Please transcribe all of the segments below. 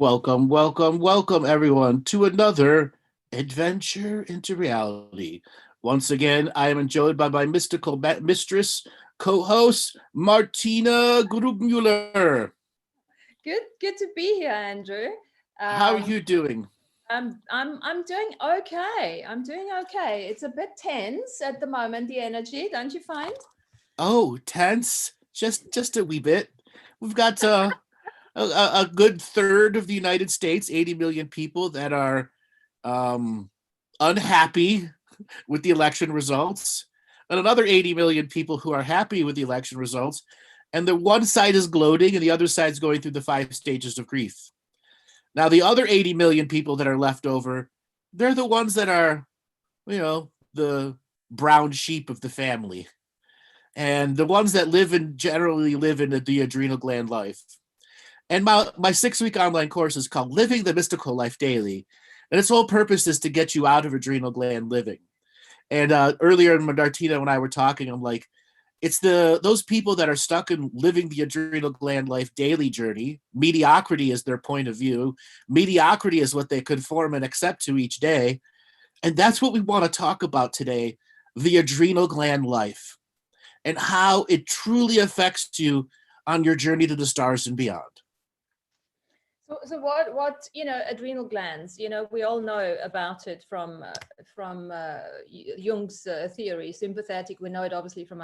Welcome, everyone, to another adventure into reality. Once again, I am enjoyed by my mystical mistress, co-host Martina Grubmueller. Good to be here, Andrew. How are Um, you doing? I'm doing okay. I'm doing okay. It's a bit tense at the moment, the energy, don't you find? Oh, tense. Just a wee bit. We've got a good third of the United States, 80 million people that are um, unhappy with the election results, and another 80 million people who are happy with the election results. And the one side is gloating, and the other side's going through the 5 stages of grief. Now, the other 80 million people that are left over, they're the ones that are, the brown sheep of the family. And the ones that generally live in the adrenal gland life. And my 6-week online course is called Living the Mystical Life Daily. And its whole purpose is to get you out of adrenal gland living. And earlier in Martina, when I were talking, I'm like, it's those people that are stuck in living the adrenal gland life daily journey. Mediocrity is their point of view. Mediocrity is what they conform and accept to each day. And that's what we want to talk about today, the adrenal gland life and how it truly affects you on your journey to the stars and beyond. So what adrenal glands? We all know about it from Jung's theory. Sympathetic, we know it obviously from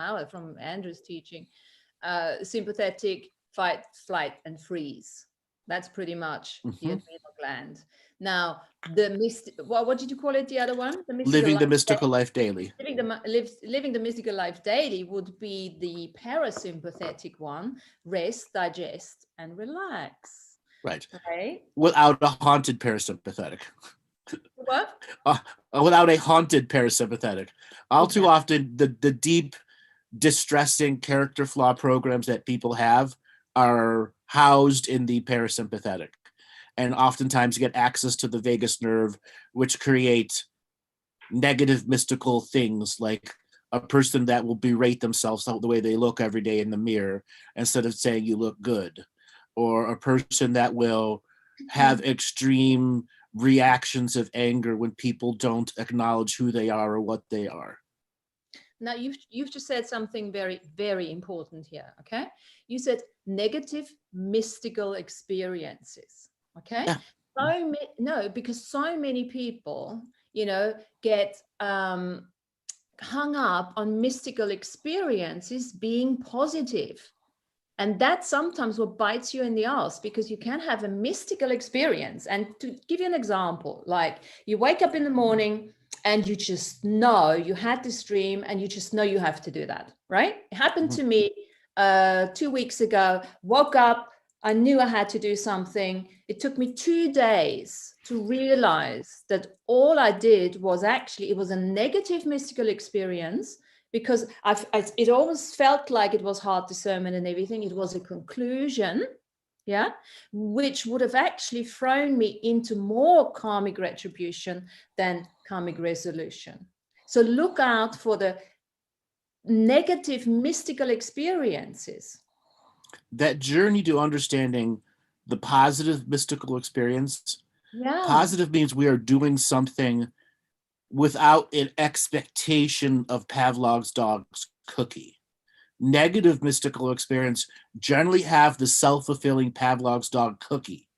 Andrew's teaching. Sympathetic, fight, flight, and freeze. That's pretty much the adrenal gland. Now, what did you call it? The other one, Living the mystical life daily. Living the mystical life daily would be the parasympathetic one: rest, digest, and relax. Right. Right. Without a haunted parasympathetic. What? Without a haunted parasympathetic. All too often, the deep, distressing character flaw programs that people have are housed in the parasympathetic. And oftentimes get access to the vagus nerve, which create negative mystical things like a person that will berate themselves the way they look every day in the mirror instead of saying you look good, or a person that will have extreme reactions of anger when people don't acknowledge who they are or what they are. Now, you've just said something very, very important here, okay? You said negative mystical experiences, okay? Yeah. Because so many people, get hung up on mystical experiences being positive. And that's sometimes what bites you in the ass, because you can have a mystical experience. And to give you an example, like you wake up in the morning and you just know you had this dream and you just know you have to do that, right? It happened to me 2 weeks ago. Woke up, I knew I had to do something. It took me 2 days to realize that all I did was it was a negative mystical experience, because it almost felt like it was hard discernment and everything. It was a conclusion, which would have actually thrown me into more karmic retribution than karmic resolution. So look out for the negative mystical experiences. That journey to understanding the positive mystical experience. Yeah. Positive means we are doing something without an expectation of Pavlov's dog's cookie. Negative mystical experience generally have the self-fulfilling Pavlov's dog cookie.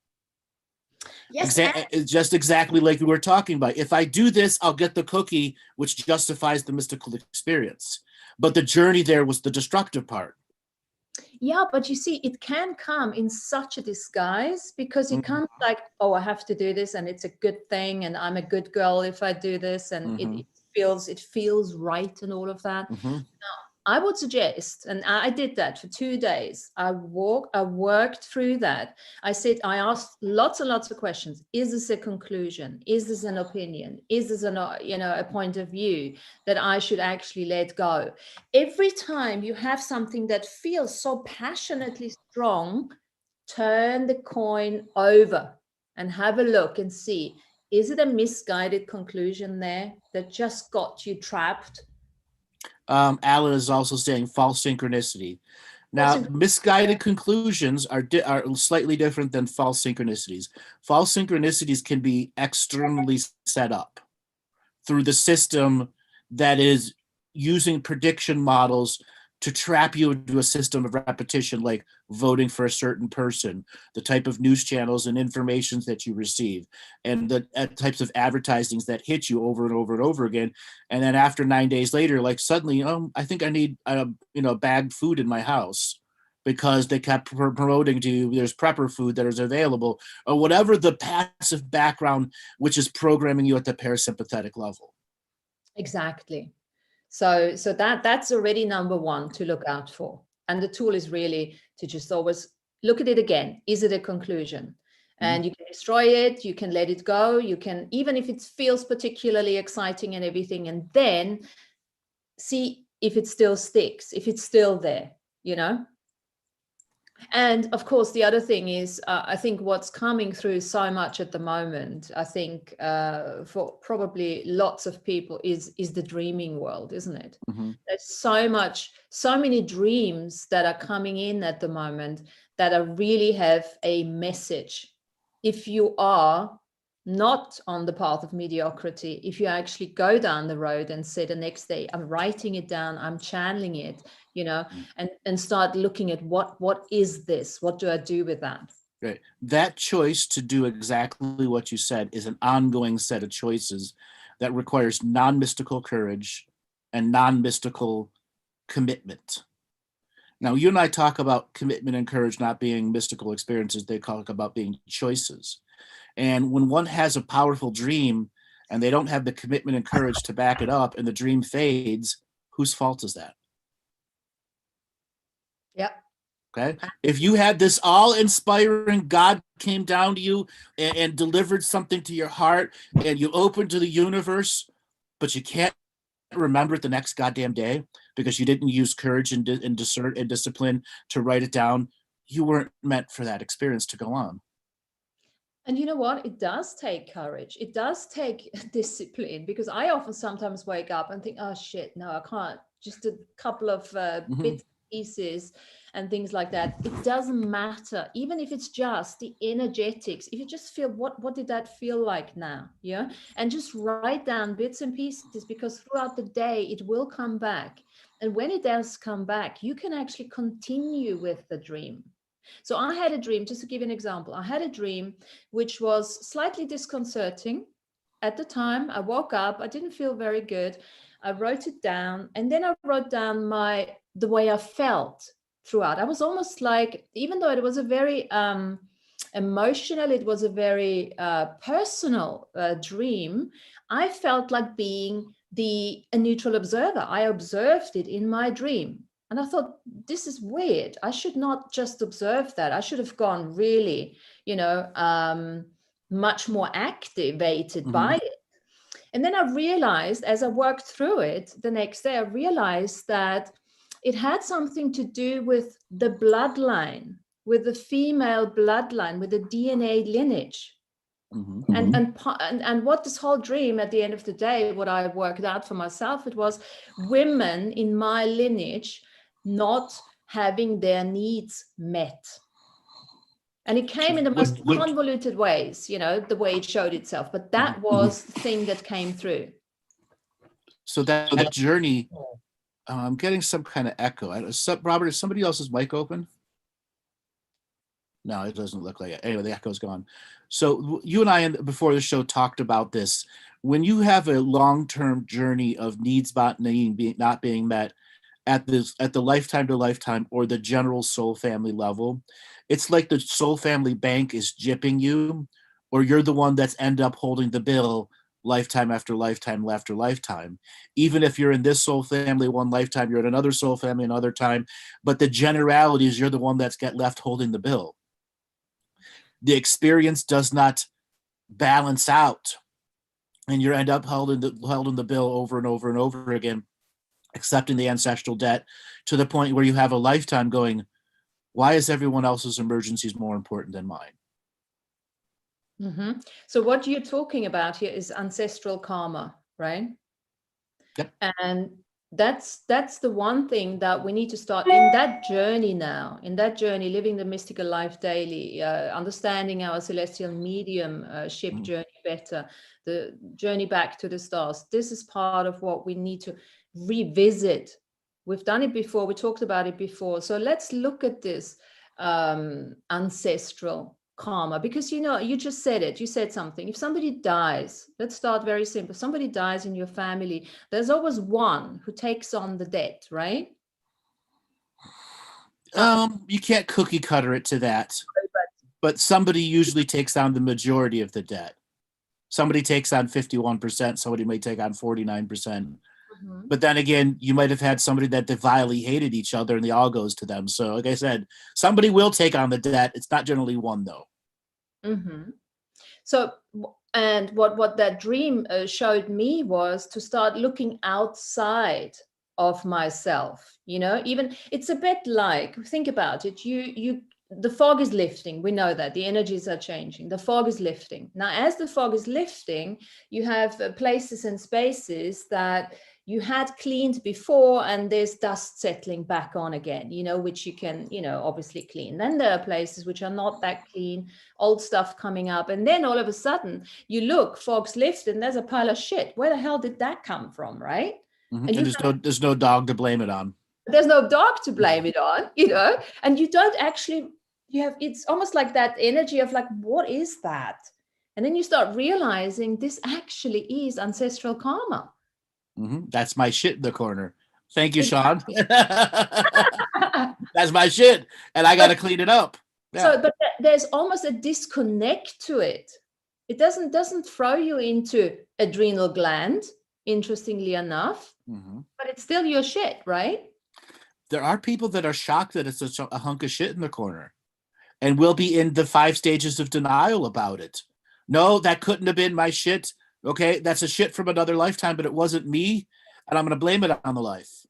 Yes, just exactly like we were talking about. If I do this, I'll get the cookie, which justifies the mystical experience. But the journey there was the destructive part. Yeah, but you see, it can come in such a disguise, because it comes like, oh, I have to do this and it's a good thing and I'm a good girl if I do this, and it feels right and all of that. Now, I would suggest, and I did that for 2 days. I worked through that. I asked lots and lots of questions. Is this a conclusion? Is this an opinion? Is this a point of view that I should actually let go? Every time you have something that feels so passionately strong, turn the coin over and have a look and see, is it a misguided conclusion there that just got you trapped? Alan is also saying false synchronicity. Now, misguided conclusions are slightly different than false synchronicities. False synchronicities can be externally set up through the system that is using prediction models to trap you into a system of repetition, like voting for a certain person, the type of news channels and informations that you receive, and the types of advertisings that hit you over and over and over again. And then after 9 days later, like suddenly, I think I need bagged food in my house, because they kept promoting to you there's prepper food that is available, or whatever the passive background which is programming you at the parasympathetic level. Exactly. So that's already number one to look out for. And the tool is really to just always look at it again. Is it a conclusion? And you can destroy it, you can let it go, you can, even if it feels particularly exciting and everything, and then see if it still sticks, if it's still there, you know? And of course, the other thing is, I think what's coming through so much at the moment, I think for probably lots of people is the dreaming world, isn't it? There's so many dreams that are coming in at the moment that are really have a message. If you are not on the path of mediocrity, if you actually go down the road and say the next day, I'm writing it down, I'm channeling it, you know, and start looking at what is this? What do I do with that? Right. That choice to do exactly what you said is an ongoing set of choices that requires non-mystical courage and non-mystical commitment. Now, you and I talk about commitment and courage not being mystical experiences. They talk about being choices. And when one has a powerful dream and they don't have the commitment and courage to back it up, and the dream fades, whose fault is that? Yep. Okay. If you had this all-inspiring, God came down to you and delivered something to your heart, and you opened to the universe, but you can't remember it the next goddamn day because you didn't use courage and discipline to write it down, you weren't meant for that experience to go on. And you know what? It does take courage. It does take discipline, because I often sometimes wake up and think, oh shit, no, I can't. Just a couple of bits, pieces and things like that. It doesn't matter. Even if it's just the energetics, if you just feel what did that feel like now? Yeah. And just write down bits and pieces, because throughout the day, it will come back. And when it does come back, you can actually continue with the dream. So I had a dream, just to give you an example, I had a dream which was slightly disconcerting. At the time, I woke up, I didn't feel very good. I wrote it down, and then I wrote down the way I felt throughout. I was almost like, even though it was a very emotional, it was a very personal dream, I felt like being a neutral observer. I observed it in my dream. And I thought, this is weird. I should not just observe that. I should have gone really, much more activated by it. And then I realized, as I worked through it the next day, I realized that it had something to do with the bloodline, with the female bloodline, with the DNA lineage. And what this whole dream, at the end of the day, what I worked out for myself, it was women in my lineage not having their needs met. And it came in the most convoluted ways, the way it showed itself. But that was the thing that came through. So that journey, I'm getting some kind of echo. Robert, is somebody else's mic open? No, it doesn't look like it. Anyway, the echo's gone. So you and I, before the show, talked about this. When you have a long-term journey of needs not being met at the lifetime to lifetime or the general soul family level, it's like the soul family bank is gypping you, or you're the one that's end up holding the bill lifetime after lifetime after lifetime. Even if you're in this soul family one lifetime, you're in another soul family another time, but the generality is you're the one that's left holding the bill. The experience does not balance out, and you end up holding the bill over and over and over again, accepting the ancestral debt to the point where you have a lifetime going, why is everyone else's emergencies more important than mine? So what you're talking about here is ancestral karma, right? Yep. And that's the one thing that we need to start in that journey now, in that journey, living the mystical life daily, understanding our celestial mediumship journey better, the journey back to the stars. This is part of what we need to revisit. We've done it before, we talked about it before. So let's look at this ancestral karma, because you just said it, you said something. If somebody dies, let's start very simple. Somebody dies in your family, there's always one who takes on the debt, right? You can't cookie cutter it to that, but somebody usually takes on the majority of the debt. Somebody takes on 51%, somebody may take on 49%. But then again, you might have had somebody that they vilely hated each other and the all goes to them. So like I said, somebody will take on the debt. It's not generally one though. So, and what that dream showed me was to start looking outside of myself. Even it's a bit like, think about it, the fog is lifting. We know that the energies are changing. The fog is lifting. Now, as the fog is lifting, you have places and spaces that you had cleaned before, and there's dust settling back on again, which you can, obviously clean. Then there are places which are not that clean, old stuff coming up. And then all of a sudden you look, fog's lifted, and there's a pile of shit. Where the hell did that come from, right? And there's no dog to blame it on. There's no dog to blame it on, and you don't actually, it's almost like that energy of like, what is that? And then you start realizing this actually is ancestral karma. That's my shit in the corner. Thank you, Sean. That's my shit, and I got to clean it up. Yeah. So, but there's almost a disconnect to it. It doesn't throw you into adrenal gland, interestingly enough, but it's still your shit, right? There are people that are shocked that it's a hunk of shit in the corner, and will be in the 5 stages of denial about it. No, that couldn't have been my shit. Okay, that's a shit from another lifetime, but it wasn't me, and I'm going to blame it on the life.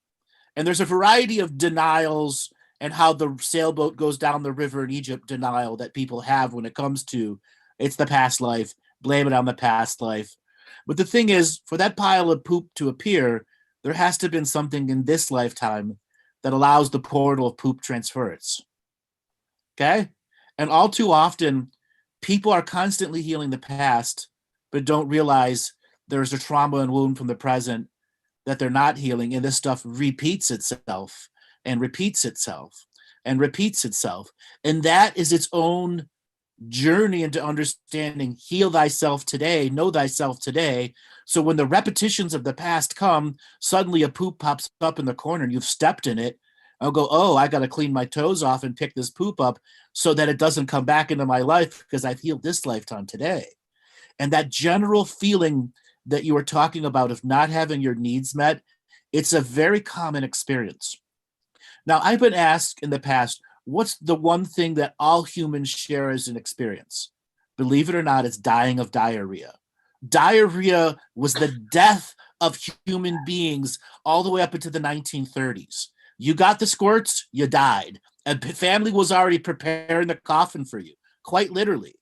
And there's a variety of denials and how the sailboat goes down the river in Egypt denial that people have when it comes to it's the past life, blame it on the past life. But the thing is, for that pile of poop to appear, there has to have been something in this lifetime that allows the portal of poop transference. Okay? And all too often, people are constantly healing the past, but don't realize there's a trauma and wound from the present that they're not healing, and this stuff repeats itself and repeats itself and repeats itself. And that is its own journey into understanding, heal thyself today, know thyself today. So when the repetitions of the past come, suddenly a poop pops up in the corner and you've stepped in it. I'll go, oh, I got to clean my toes off and pick this poop up so that it doesn't come back into my life because I've healed this lifetime today. And that general feeling that you were talking about of not having your needs met, it's a very common experience. Now, I've been asked in the past, what's the one thing that all humans share as an experience? Believe it or not, it's dying of diarrhea. Diarrhea was the death of human beings all the way up into the 1930s. You got the squirts, you died. And family was already preparing the coffin for you, quite literally.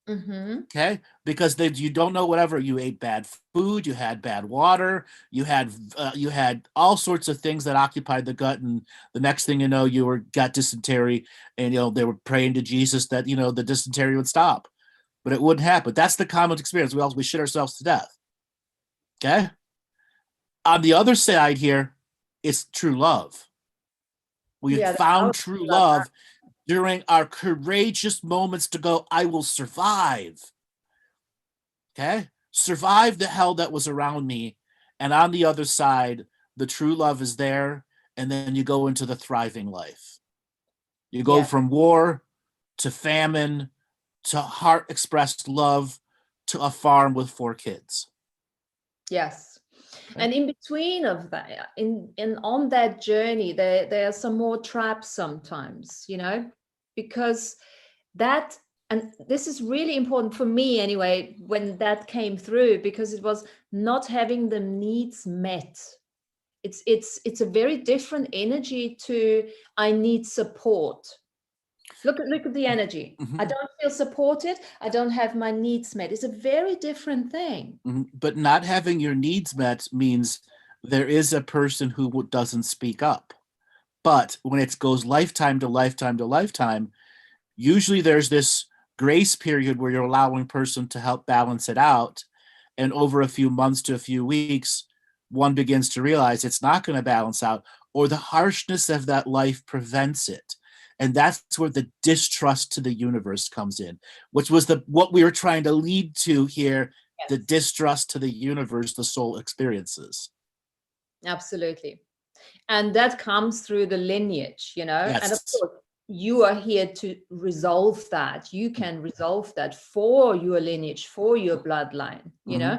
Okay, because you don't know whatever, you ate bad food, you had bad water, you had all sorts of things that occupied the gut, and the next thing you know, got dysentery, and they were praying to Jesus that the dysentery would stop, but it wouldn't happen. That's the common experience. We shit ourselves to death. Okay, on the other side here, it's true love. We found true love during our courageous moments to go, I will survive. Okay? Survive the hell that was around me. And on the other side, the true love is there. And then you go into the thriving life. You go from war to famine to heart-expressed love to a farm with 4 kids. Yes. And in between of that, in on that journey, there are some more traps sometimes, because that, and this is really important for me anyway, when that came through, because it was not having the needs met. It's a very different energy to I need support. Look at the energy. I don't feel supported. I don't have my needs met. It's a very different thing. But not having your needs met means there is a person who doesn't speak up. But when it goes lifetime to lifetime to lifetime, usually there's this grace period where you're allowing person to help balance it out. And over a few months to a few weeks, one begins to realize it's not going to balance out, or the harshness of that life prevents it. And that's where the distrust to the universe comes in, which was what we were trying to lead to here. Yes. The distrust to the universe the soul experiences. Absolutely. And that comes through the lineage, you know. Yes. And of course, you are here to resolve that. You can resolve that for your lineage, for your bloodline, you know.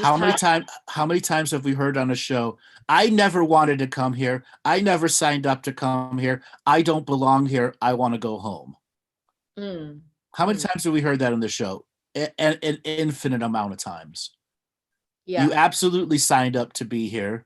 How many times have we heard on a show, I never wanted to come here, I never signed up to come here, I don't belong here, I want to go home? How many times have we heard that on the show? An infinite amount of times. You absolutely signed up to be here.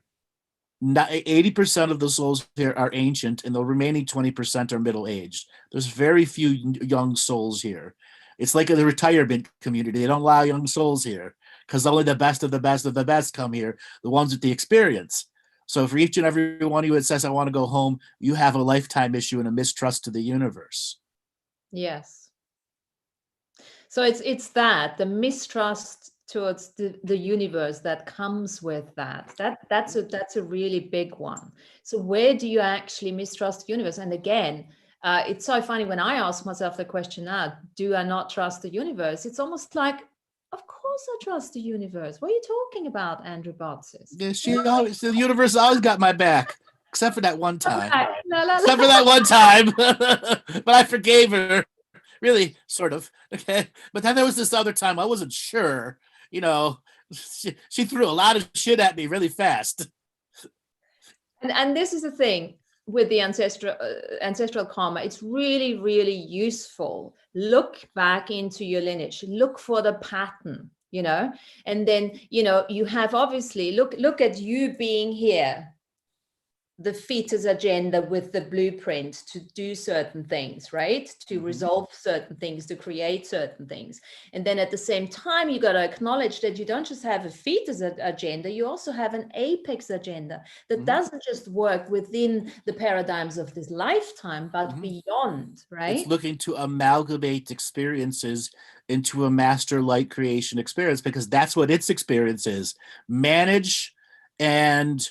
80% of the souls here are ancient, and the remaining 20% are middle-aged. There's very few young souls here. It's like the retirement community. They don't allow young souls here because only the best of the best of the best come here, the ones with the experience. So for each and every one of you that says, I want to go home, you have a lifetime issue and a mistrust to the universe. Yes. So it's that, the mistrust towards the universe that comes with that's a really big one. So where do you actually mistrust the universe? And again, it's so funny when I ask myself the question now, do I not trust the universe? It's almost like, of course I trust the universe. What are you talking about, Andrew Bartzis? Yeah, the universe always got my back, except for that one time. Okay. Except for that one time. But I forgave her. Really, sort of. Okay. But then there was this other time I wasn't sure. You know, she threw a lot of shit at me really fast. And this is the thing with the ancestral karma. It's really, really useful. Look back into your lineage. Look for the pattern, you know, and then, you know, you have obviously look at you being here, the fetus agenda with the blueprint to do certain things, right? To resolve certain things, to create certain things. And then at the same time, you got to acknowledge that you don't just have a fetus agenda, you also have an apex agenda that doesn't just work within the paradigms of this lifetime, but beyond, right? It's looking to amalgamate experiences into a master light creation experience, because that's what its experience is. Manage and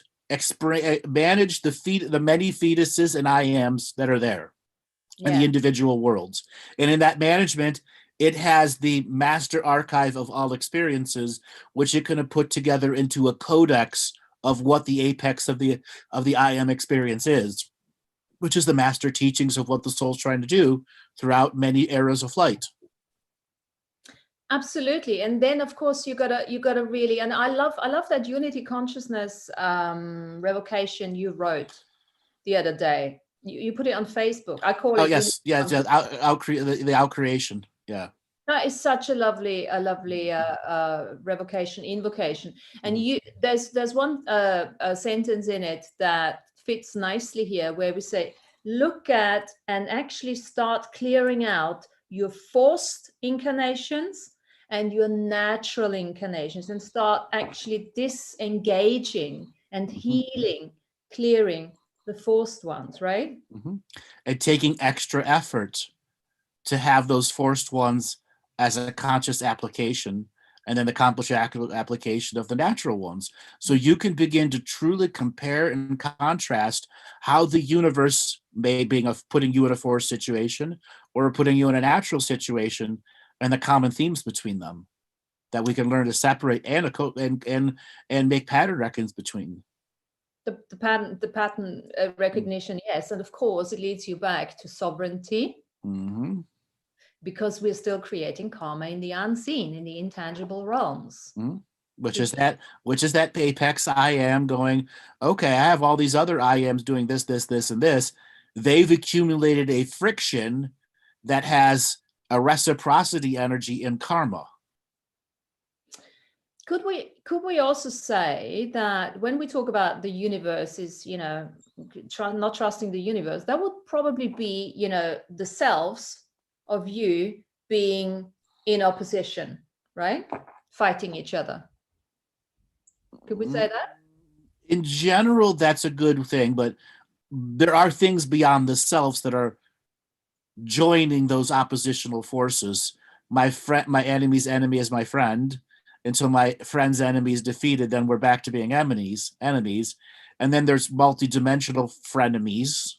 manage the many fetuses and I ams that are there in the individual worlds. And in that management, it has the master archive of all experiences, which it can put together into a codex of what the apex of the I am experience is, which is the master teachings of what the soul's trying to do throughout many eras of flight. Absolutely. And then of course you gotta really, and I love that unity consciousness revocation you wrote the other day. You put it on Facebook. I call it. Yes, the outcreation. Yeah. That is such a lovely revocation invocation. And there's one sentence in it that fits nicely here, where we say, look at and actually start clearing out your forced incarnations and your natural incarnations, and start actually disengaging and healing, clearing the forced ones, right? And taking extra effort to have those forced ones as a conscious application, and then the conscious application of the natural ones. So you can begin to truly compare and contrast how the universe may be of putting you in a forced situation or putting you in a natural situation, and the common themes between them that we can learn to separate and make pattern reckons between. The pattern recognition, yes. And of course, it leads you back to sovereignty. Because we're still creating karma in the unseen, in the intangible realms. Which is that apex I am going, okay, I have all these other I ams doing this, and this. They've accumulated a friction that has a reciprocity energy in karma. Could we also say that when we talk about the universe is, you know, not trusting the universe, that would probably be, you know, the selves of you being in opposition, right? Fighting each other. Could we say that? in general, that's a good thing, but there are things beyond the selves that are joining those oppositional forces. My enemy's enemy is my friend. Until my friend's enemy is defeated, then we're back to being enemies. And then there's multi-dimensional frenemies.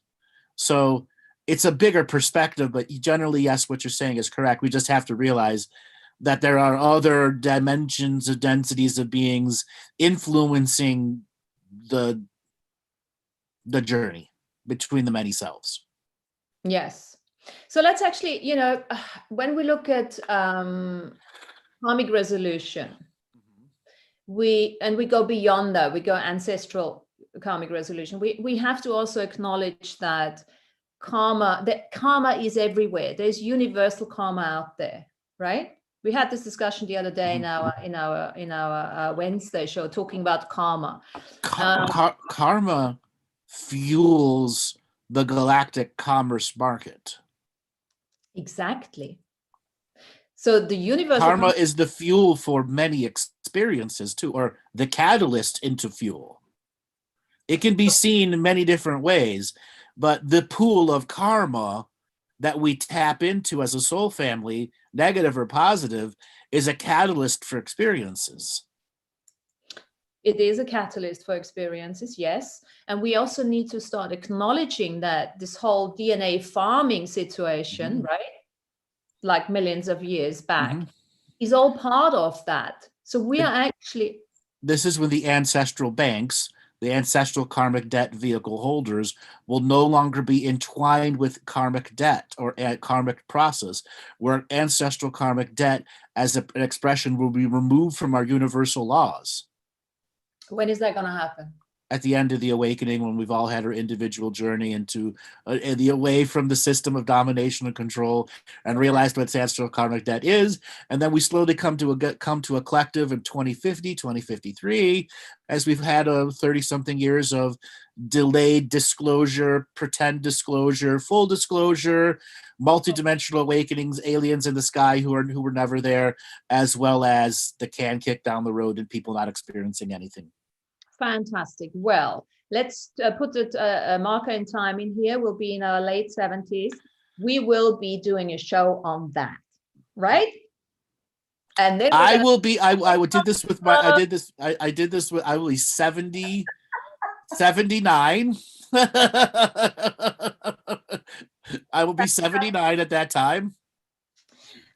So it's a bigger perspective, but generally, yes, what you're saying is correct. We just have to realize that there are other dimensions of densities of beings influencing the journey between the many selves. Yes. So let's actually, when we look at karmic resolution, we go beyond that, we go ancestral karmic resolution. We have to also acknowledge that karma is everywhere. There's universal karma out there, right? We had this discussion the other day in our Wednesday show, talking about karma. Karma fuels the galactic commerce market. Exactly. So the universal karma is the fuel for many experiences too, or the catalyst into fuel. It can be seen in many different ways, but the pool of karma that we tap into as a soul family, negative or positive, is a catalyst for experiences. It is a catalyst for experiences, yes. And we also need to start acknowledging that this whole DNA farming situation, right, like millions of years back, is all part of that. So we are actually... This is when the ancestral banks, the ancestral karmic debt vehicle holders, will no longer be entwined with karmic debt or karmic process, where ancestral karmic debt as an expression will be removed from our universal laws. When is that going to happen? At the end of the awakening, when we've all had our individual journey into the away from the system of domination and control, and realized what ancestral karmic debt is, and then we slowly come to a collective in 2050, 2053, as we've had 30-something years of delayed disclosure, pretend disclosure, full disclosure, multidimensional awakenings, aliens in the sky who were never there, as well as the can kick down the road and people not experiencing anything. Fantastic. Well, let's put a marker in time in here. We'll be in our late 70s. We will be doing a show on that, right? And then I will be 79. I will be 79 at that time.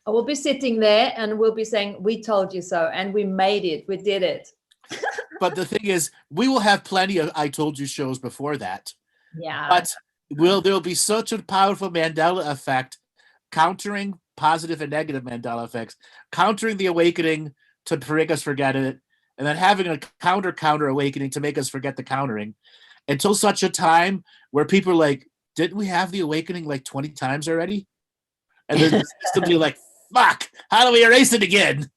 I will be sitting there and we'll be saying, we told you so, and we made it, we did it. But the thing is, we will have plenty of I told you shows before that. Yeah. But there'll be such a powerful Mandela effect, countering positive and negative Mandela effects, countering the awakening to make us forget it, and then having a counter awakening to make us forget the countering, until such a time where people are like, didn't we have the awakening like 20 times already? And then the system be like, fuck, how do we erase it again?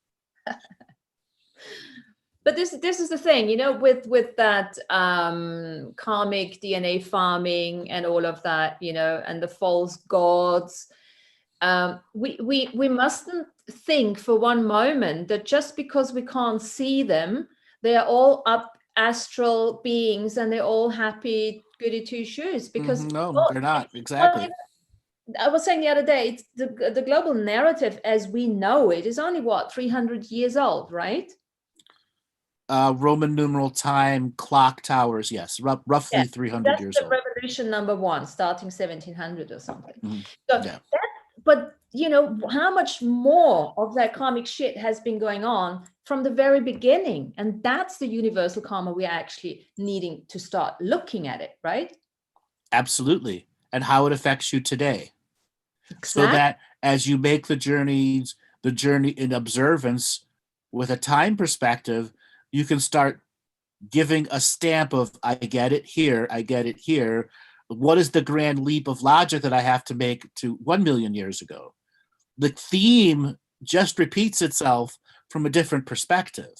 But this is the thing, with that karmic DNA farming and all of that, and the false gods. We mustn't think for one moment that just because we can't see them, they are all up astral beings and they're all happy goody two shoes. Because no, they're not. Exactly. I was saying the other day, it's the global narrative as we know it is only 300 years old, right? Roman numeral time clock towers, yes, roughly 300 years old. That's the revolution number 1, starting 1700 or something. But how much more of that karmic shit has been going on from the very beginning, and that's the universal karma we're actually needing to start looking at it, right? Absolutely. And how it affects you today. Exactly. So that as you make the journey in observance with a time perspective, you can start giving a stamp of, I get it here, I get it here. What is the grand leap of logic that I have to make to 1 million years ago? The theme just repeats itself from a different perspective.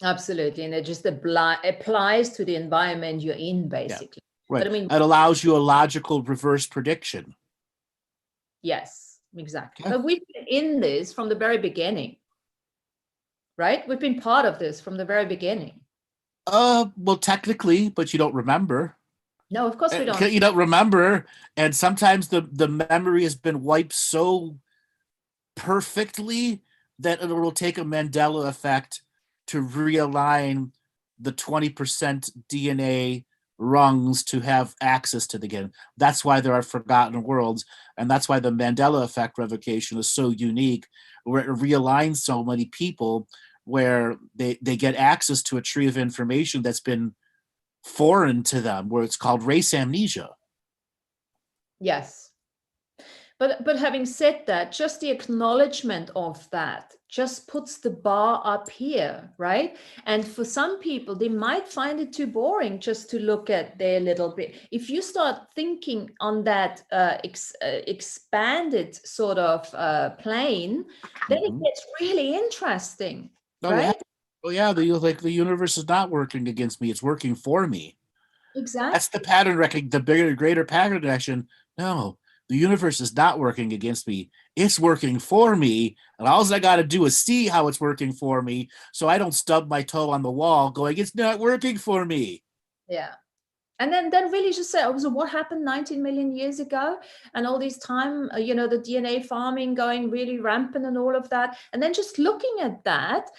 Absolutely. And it just applies to the environment you're in, basically. Yeah, right. But it allows you a logical reverse prediction. Yes, exactly. Yeah. But we've been in this from the very beginning. Right? We've been part of this from the very beginning. Well, technically, but you don't remember. No, of course we don't. You don't remember, and sometimes the memory has been wiped so perfectly that it will take a Mandela effect to realign the 20% DNA rungs to have access to the game. That's why there are forgotten worlds, and that's why the Mandela effect revocation is so unique, where it realigns so many people, where they get access to a tree of information that's been foreign to them, where it's called race amnesia. Yes. But having said that, just the acknowledgement of that just puts the bar up here, right? And for some people, they might find it too boring just to look at their little bit. If you start thinking on that expanded sort of plane, then it gets really interesting, right? Yeah. The universe is not working against me; it's working for me. Exactly. That's the pattern recognition, the bigger, greater pattern recognition. No, the universe is not working against me. It's working for me. And all I got to do is see how it's working for me so I don't stub my toe on the wall going, it's not working for me. Yeah. And then really just say, oh, so what happened 19 million years ago? And all this time, the DNA farming going really rampant and all of that. And then just looking at that,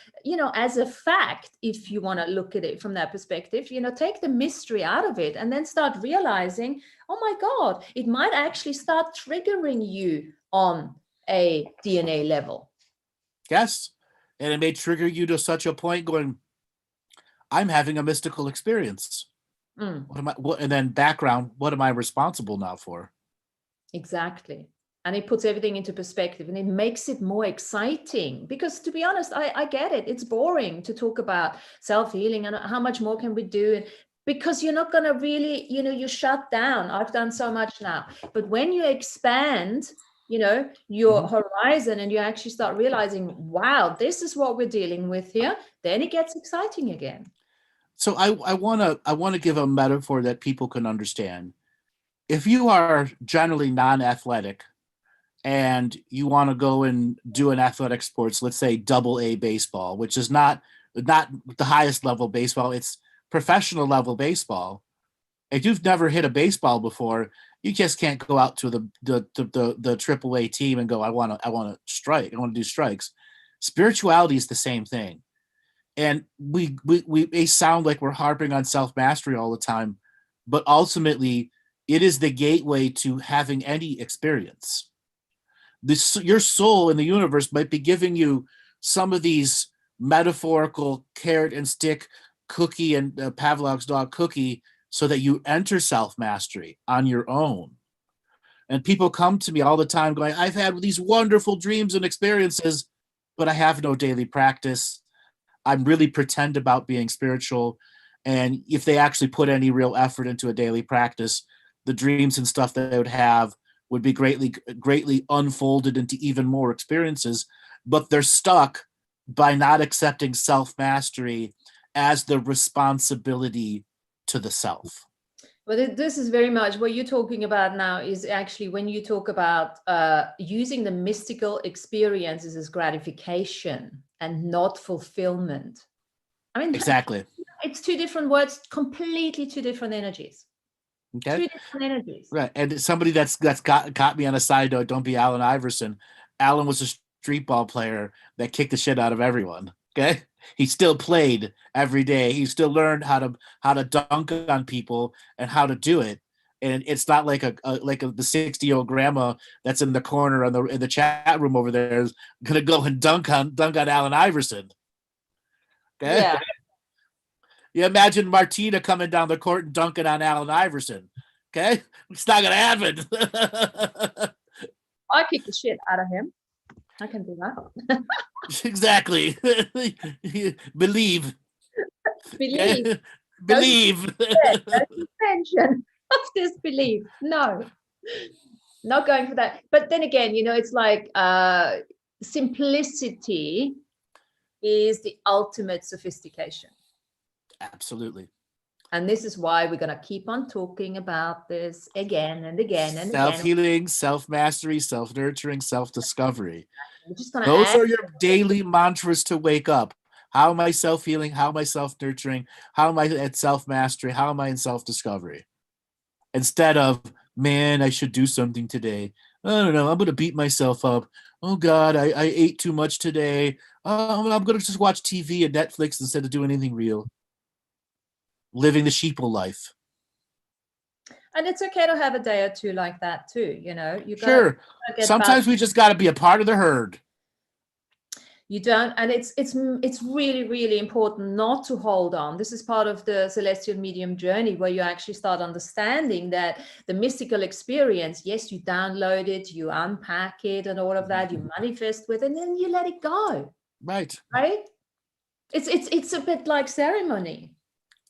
as a fact, if you want to look at it from that perspective, take the mystery out of it and then start realizing, oh my God, it might actually start triggering you on a DNA level. Yes. And it may trigger you to such a point going, I'm having a mystical experience. And then background, what am I responsible now for? Exactly. And it puts everything into perspective and it makes it more exciting, because to be honest, I get it. It's boring to talk about self-healing and how much more can we do, because you're not going to really, you shut down. I've done so much now. But when you expand, your horizon, and you actually start realizing, wow, this is what we're dealing with here, then it gets exciting again. So I want to give a metaphor that people can understand. If you are generally non-athletic and you want to go and do an athletic sports, let's say double A baseball, which is not the highest level baseball, it's professional level baseball. If you've never hit a baseball before, you just can't go out to the triple A team and go, I want to strike, I want to do strikes. Spirituality is the same thing. And we may sound like we're harping on self-mastery all the time, but ultimately it is the gateway to having any experience. Your soul in the universe might be giving you some of these metaphorical carrot and stick cookie and Pavlov's dog cookie so that you enter self-mastery on your own. And people come to me all the time going, I've had these wonderful dreams and experiences, but I have no daily practice. I'm really pretend about being spiritual. And if they actually put any real effort into a daily practice, the dreams and stuff that they would have would be greatly unfolded into even more experiences. But they're stuck by not accepting self-mastery as the responsibility to the self. Well, this is very much what you're talking about now, is actually when you talk about using the mystical experiences as gratification and not fulfillment. I mean, exactly. It's two different words, completely two different energies. Okay. Two different energies. Right. And somebody that's got me on a side note, don't be Allen Iverson. Allen was a street ball player that kicked the shit out of everyone. Okay. He still played every day. He still learned how to dunk on people and how to do it. And it's not like the 60-year-old grandma that's in the corner in the chat room over there is gonna go and dunk on Allen Iverson. Okay. Yeah. You imagine Martina coming down the court and dunking on Allen Iverson. Okay? It's not gonna happen. I kick the shit out of him. I can do that. Exactly. Believe. Believe. Okay? Believe. No suspension of disbelief. No. Not going for that. But then again, it's like simplicity is the ultimate sophistication. Absolutely. And this is why we're going to keep on talking about this again and again and Self-healing, self-mastery, self-nurturing, self-discovery. We're just gonna Those are your daily mantras to wake up. How am I self-healing? How am I self-nurturing? How am I at self-mastery? How am I in self-discovery? Instead of, man, I should do something today. I don't know. I'm going to beat myself up. Oh, God, I ate too much today. I'm going to just watch TV and Netflix instead of doing anything real. Living the sheeple life. And it's okay to have a day or two like that too. You know, you Sure. gotta get Sometimes we just got to be a part of the herd. You don't, and it's really, really important not to hold on. This is part of the celestial medium journey, where you actually start understanding that the mystical experience, yes, you download it, you unpack it and all of that, you manifest with it, and then you let it go. Right. It's a bit like ceremony.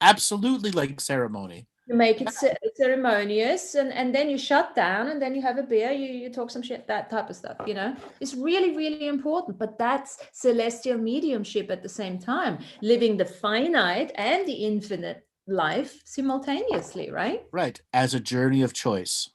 Absolutely like ceremony. You make it ceremonious, and then you shut down, and then you have a beer, you talk some shit, that type of stuff, you know. It's really, really important. But that's celestial mediumship at the same time, living the finite and the infinite life simultaneously, right? Right. As a journey of choice.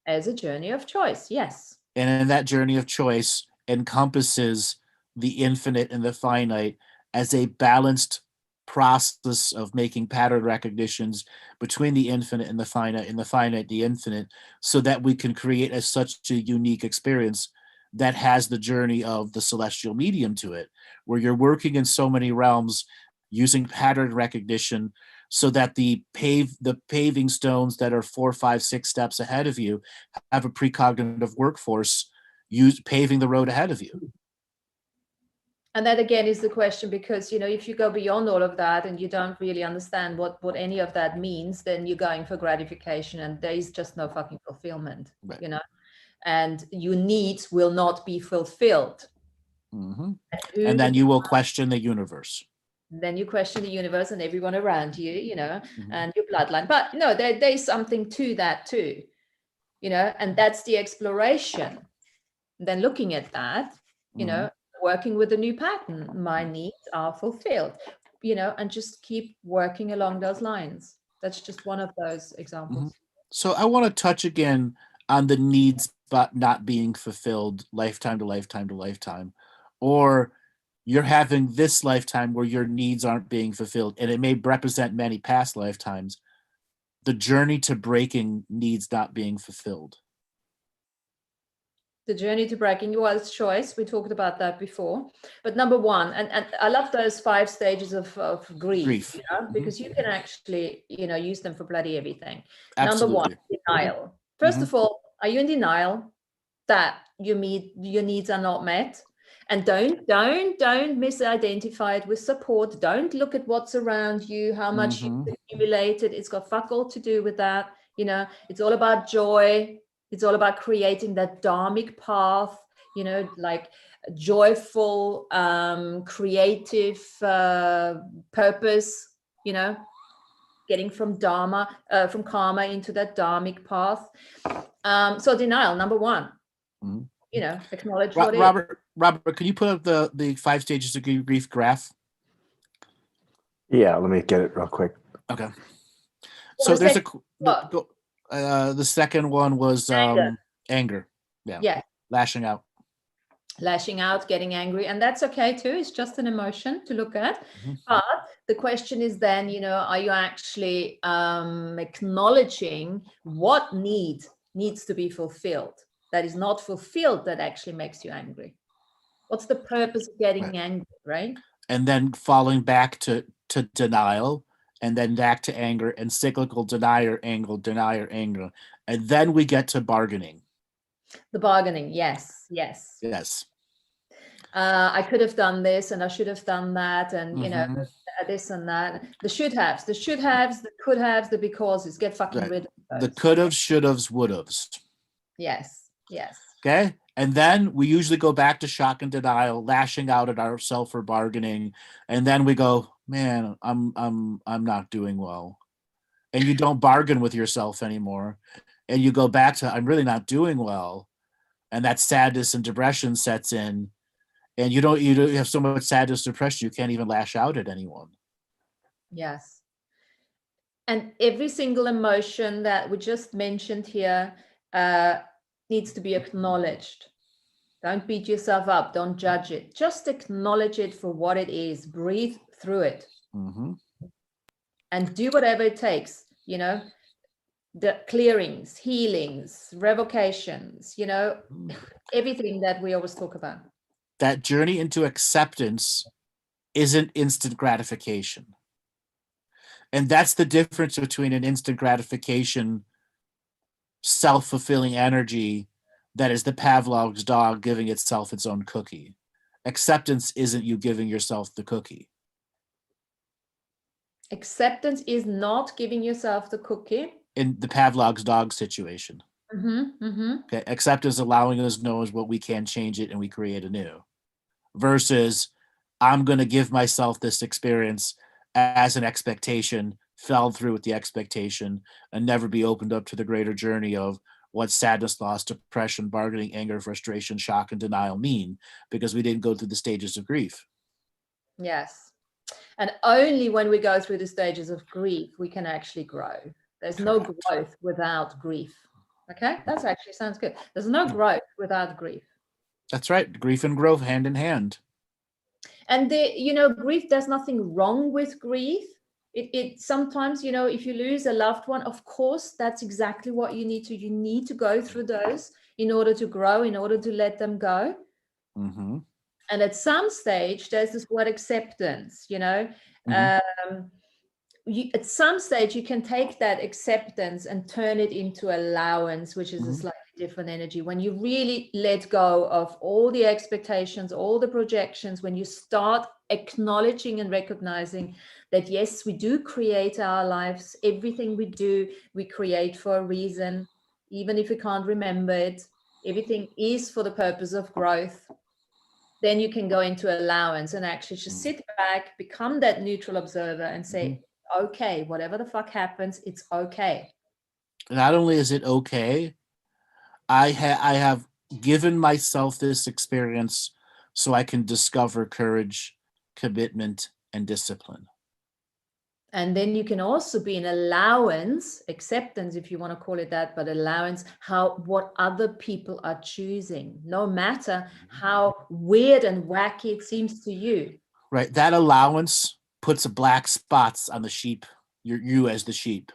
As a journey of choice, yes. And in that journey of choice encompasses the infinite and the finite as a balanced process of making pattern recognitions between the infinite and the finite, the infinite, so that we can create such a unique experience that has the journey of the celestial medium to it, where you're working in so many realms using pattern recognition, so that the paving stones that are 4, 5, 6 steps ahead of you have a precognitive workforce paving the road ahead of you. And that again is the question, because, you know, if you go beyond all of that and you don't really understand what any of that means, then you're going for gratification, and there is just no fucking fulfillment, right. You know, and your needs will not be fulfilled. Mm-hmm. And then you will question the universe. Then you question the universe and everyone around you, you know, and your bloodline. But no, there's something to that too, you know, and that's the exploration. And then looking at that, you know, working with a new pattern, my needs are fulfilled, you know, and just keep working along those lines. That's just one of those examples. So I want to touch again on the needs but not being fulfilled lifetime to lifetime to lifetime, or you're having this lifetime where your needs aren't being fulfilled, and it may represent many past lifetimes. The journey to breaking needs not being fulfilled. The journey to breaking, well, it's choice. We talked about that before. But number one, and I love those 5 stages of grief. You know, because you can actually, you know, use them for bloody everything. Absolutely. Number 1, denial. First of all, are you in denial that your needs are not met? And don't misidentify it with support. Don't look at what's around you, how much you've accumulated. It's got fuck all to do with that. You know, it's all about joy. It's all about creating that dharmic path, you know, like joyful, creative purpose, you know, getting from karma into that dharmic path. So denial, number 1. You know, acknowledge what Robert, can you put up the 5 stages of grief graph? Yeah, let me get it real quick. Okay. So there's the second one was anger. Yeah. Lashing out, getting angry, and that's okay too. It's just an emotion to look at. But the question is then, you know, are you actually acknowledging what needs to be fulfilled that is not fulfilled, that actually makes you angry? What's the purpose of getting angry, right? And then falling back to denial, and then back to anger, and cyclical denier, anger. And then we get to bargaining. The bargaining, yes. I could have done this, and I should have done that, and you know, this and that. The should haves, the could haves, the becauses. Get fucking rid of those. The could have, should haves, would haves. Yes. Okay. And then we usually go back to shock and denial, lashing out at ourselves for bargaining, and then we go, man, I'm not doing well. And you don't bargain with yourself anymore. And you go back to, I'm really not doing well. And that sadness and depression sets in. And you have so much sadness, depression, you can't even lash out at anyone. Yes. And every single emotion that we just mentioned here needs to be acknowledged. Don't beat yourself up. Don't judge it. Just acknowledge it for what it is. Breathe through it. Mm-hmm. And do whatever it takes, you know, the clearings, healings, revocations, you know, everything that we always talk about. That journey into acceptance isn't instant gratification. And that's the difference between an instant gratification, self-fulfilling energy that is the Pavlov's dog giving itself its own cookie. Acceptance isn't you giving yourself the cookie. Acceptance is not giving yourself the cookie. In the Pavlov's dog situation. Okay, acceptance allowing us to know is what we can change it and we create anew. Versus, I'm going to give myself this experience as an expectation, fell through with the expectation, and never be opened up to the greater journey of what sadness, loss, depression, bargaining, anger, frustration, shock, and denial mean, because we didn't go through the stages of grief. Yes. And only when we go through the stages of grief, we can actually grow. There's no growth without grief. Okay, that actually sounds good. There's no growth without grief. That's right. Grief and growth hand in hand. And you know, grief, there's nothing wrong with grief. It sometimes, you know, if you lose a loved one, of course, that's exactly what you need to go through those in order to grow, in order to let them go. Mm-hmm. And at some stage, there's this word acceptance, you know. Mm-hmm. At some stage, you can take that acceptance and turn it into allowance, which is a slightly different energy. When you really let go of all the expectations, all the projections, when you start acknowledging and recognizing that, yes, we do create our lives. Everything we do, we create for a reason, even if we can't remember it. Everything is for the purpose of growth. Then you can go into allowance and actually just sit back, become that neutral observer and say, okay, whatever the fuck happens, it's okay. Not only is it okay, I have given myself this experience so I can discover courage, commitment, and discipline. And then you can also be in allowance, acceptance, if you want to call it that, but allowance, what other people are choosing, no matter how weird and wacky it seems to you. Right. That allowance puts black spots on the sheep, you as the sheep.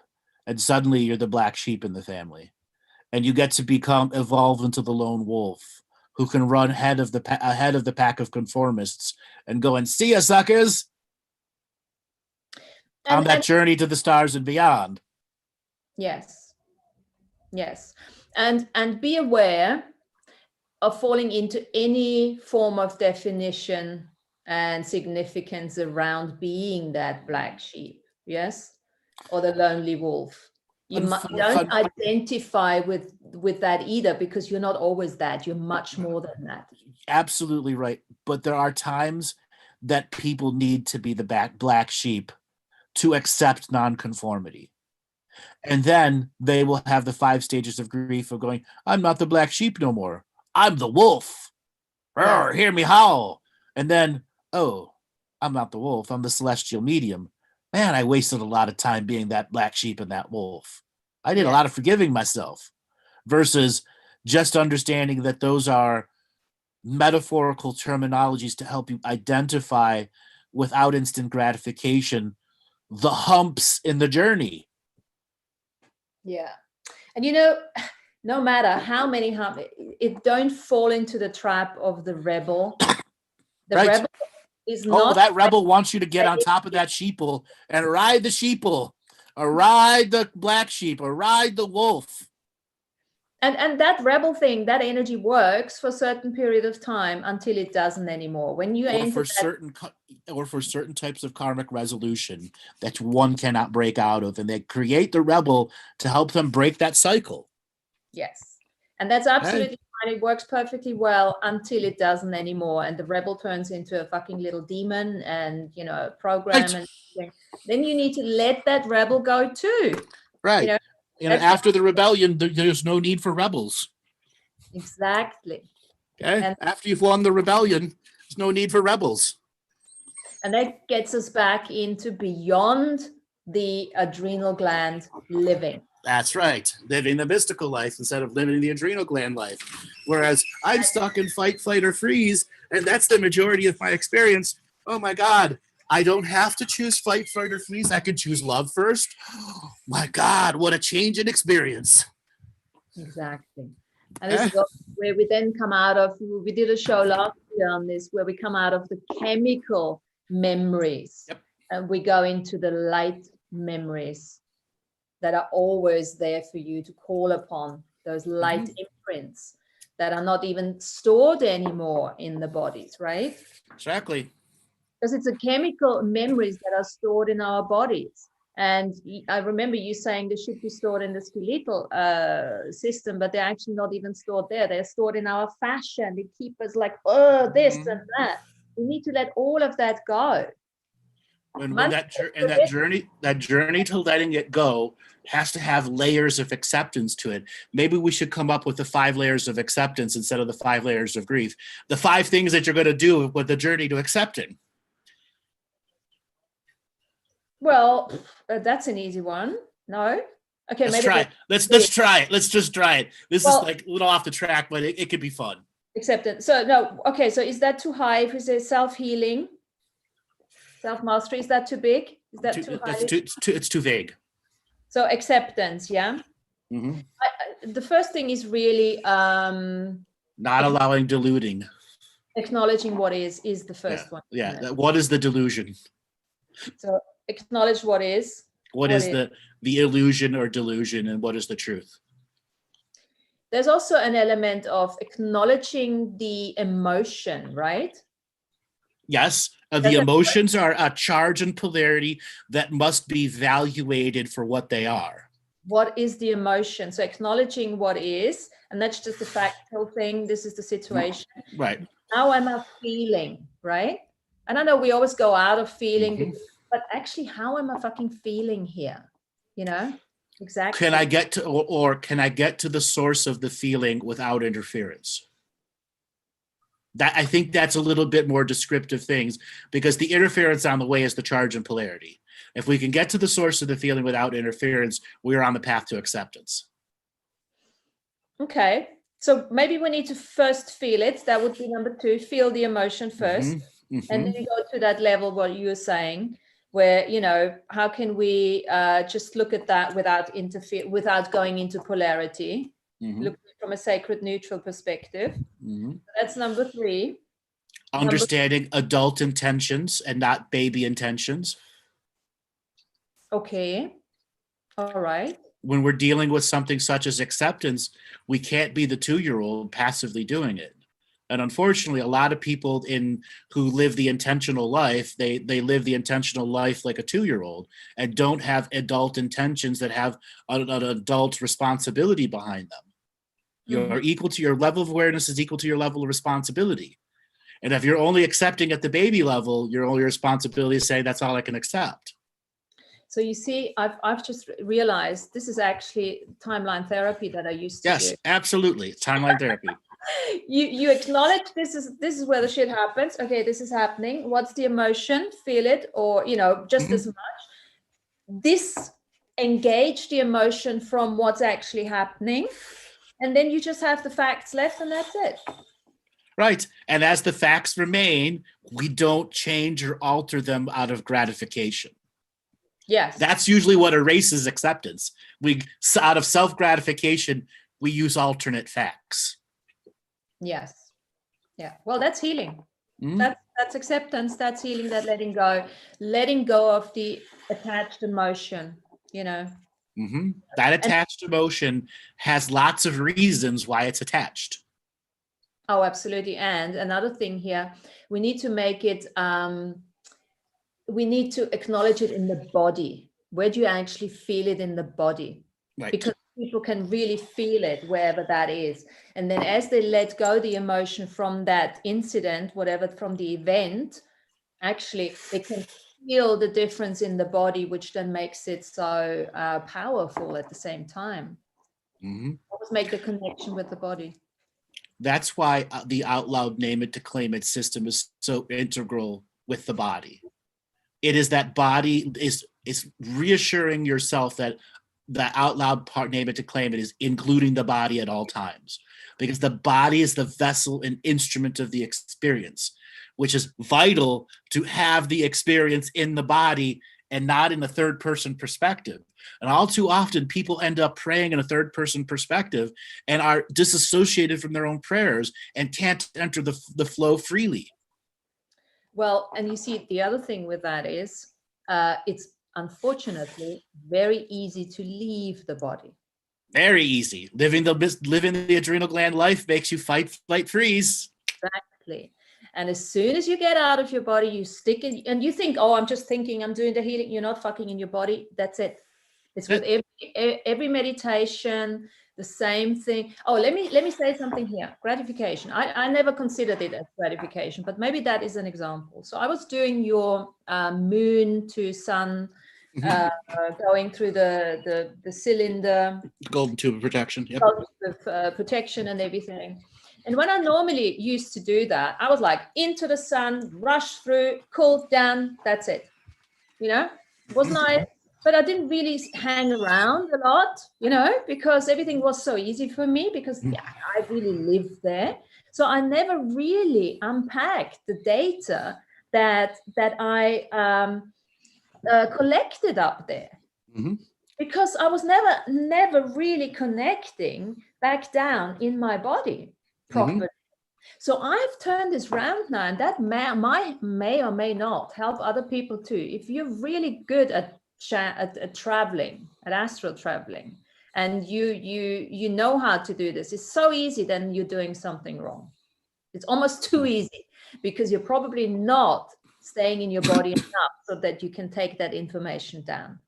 And suddenly you're the black sheep in the family. And you get to evolve into the lone wolf who can run ahead of the pack of conformists and go and see ya, suckers. On that journey to the stars and beyond. Yes. And be aware of falling into any form of definition and significance around being that black sheep, yes, or the lonely wolf. You don't identify with that either, because you're not always that. You're much more than that. Absolutely right. But there are times that people need to be the black sheep to accept nonconformity. And then they will have the 5 stages of grief of going, I'm not the black sheep no more. I'm the wolf. Roar, hear me howl. And then, oh, I'm not the wolf. I'm the celestial medium. Man, I wasted a lot of time being that black sheep and that wolf. I did a lot of forgiving myself versus just understanding that those are metaphorical terminologies to help you identify without instant gratification the humps in the journey. Yeah. And you know, no matter how many humps, don't fall into the trap of the rebel. The rebel is not. That rebel wants you to get on top of that sheeple and ride the sheeple, or ride the black sheep, or ride the wolf. And that rebel thing, that energy works for a certain period of time until it doesn't anymore. When you enter for certain types of karmic resolution that one cannot break out of, and they create the rebel to help them break that cycle. Yes, and that's absolutely fine. It works perfectly well until it doesn't anymore, and the rebel turns into a fucking little demon, and you know, program, and then you need to let that rebel go too. Right. You know, after the rebellion, there's no need for rebels. Exactly. Okay. And after you've won the rebellion, there's no need for rebels. And that gets us back into beyond the adrenal gland living. That's right. Living the mystical life instead of living the adrenal gland life. Whereas I'm stuck in fight, flight, or freeze, and that's the majority of my experience. Oh my God, I don't have to choose fight, flight, or freeze. I can choose love first. Oh my God, what a change in experience. Exactly. And this is where we then come out of, we did a show last year on this, where we come out of the chemical memories. Yep. And we go into the light memories that are always there for you to call upon, those light imprints that are not even stored anymore in the bodies, right? Exactly. Because it's the chemical memories that are stored in our bodies. And I remember you saying they should be stored in the skeletal system, but they're actually not even stored there. They're stored in our fascia. They keep us like, oh, this and that. We need to let all of that go. And that journey to letting it go has to have layers of acceptance to it. Maybe we should come up with the 5 layers of acceptance instead of the 5 layers of grief. The 5 things that you're going to do with the journey to accepting. Well, that's an easy one. No? Okay, let's try it. Let's try it. Let's just try it. This is like a little off the track, but it could be fun. Acceptance. So no, okay, so is that too high? If we say self-healing, self-mastery, is that too big? Is that too high? It's too vague. So acceptance, yeah? The first thing is really not allowing deluding. Acknowledging what is the first one. Yeah. What is the delusion? So acknowledge what is. What is the illusion or delusion, and what is the truth? There's also an element of acknowledging the emotion, right? Yes. The emotions are a charge and polarity that must be evaluated for what they are. What is the emotion? So acknowledging what is, and that's just a factual thing. This is the situation. Right. How am I feeling, right? And I know we always go out of feeling, but actually, how am I fucking feeling here? You know? Exactly. Can I get to the source of the feeling without interference? I think that's a little bit more descriptive things, because the interference on the way is the charge and polarity. If we can get to the source of the feeling without interference, we're on the path to acceptance. Okay. So maybe we need to first feel it. That would be number 2. Feel the emotion first. And then go to that level, what you're saying, where, you know, how can we just look at that without going into polarity, look from a sacred neutral perspective. That's number 3. Understanding adult intentions and not baby intentions. Okay. All right. When we're dealing with something such as acceptance, we can't be the 2-year-old passively doing it. And unfortunately, a lot of people who live the intentional life, they live the intentional life like a 2-year-old and don't have adult intentions that have an adult responsibility behind them. Your level of awareness is equal to your level of responsibility. And if you're only accepting at the baby level, your only responsibility is saying that's all I can accept. So you see, I've just realized this is actually timeline therapy that I used to do. Yes, absolutely. Timeline therapy. You acknowledge this is where the shit happens. Okay, this is happening. What's the emotion? Feel it, or, you know, just as much. Engage the emotion from what's actually happening. And then you just have the facts left, and that's it. Right. And as the facts remain, we don't change or alter them out of gratification. Yes. That's usually what erases acceptance. Out of self-gratification, we use alternate facts. Yes. Yeah. Well, that's healing. That's acceptance. That's healing. That letting go of the attached emotion, you know. That attached emotion has lots of reasons why it's attached. Oh, absolutely. And another thing here, we need to make it, we need to acknowledge it in the body. Where do you actually feel it in the body? Right. Because people can really feel it wherever that is. And then as they let go the emotion from that incident, whatever, from the event, actually they can feel the difference in the body, which then makes it so powerful at the same time. Always make the connection with the body. That's why the out loud name it to claim it system is so integral with the body. It is that body is reassuring yourself that the out loud part, name it to claim it, is including the body at all times, because the body is the vessel and instrument of the experience, which is vital to have the experience in the body and not in a third person perspective. And all too often people end up praying in a third person perspective and are disassociated from their own prayers and can't enter the flow freely. Well, and you see, the other thing with that is it's unfortunately very easy to leave the body. Very easy. Living the adrenal gland life makes you fight, flight, freeze. Exactly. And as soon as you get out of your body, you stick it, and you think, oh, I'm just thinking, I'm doing the healing. You're not fucking in your body. That's it. It's with every meditation, the same thing. Oh, let me say something here. Gratification. I never considered it as gratification, but maybe that is an example. So I was doing your moon to sun, going through the cylinder. Golden tube of protection. Yep. Golden tube of protection and everything. And when I normally used to do that, I was like into the sun, rush through, cool down, that's it. You know, it was nice. But I didn't really hang around a lot, you know, because everything was so easy for me, because I really lived there. So I never really unpacked the data that I collected up there, because I was never really connecting back down in my body properly. So I've turned this round now, and that may or may not help other people too. If you're really good at traveling, at astral traveling, and you know how to do this, it's so easy, then you're doing something wrong. It's almost too easy, because you're probably not staying in your body enough so that you can take that information down.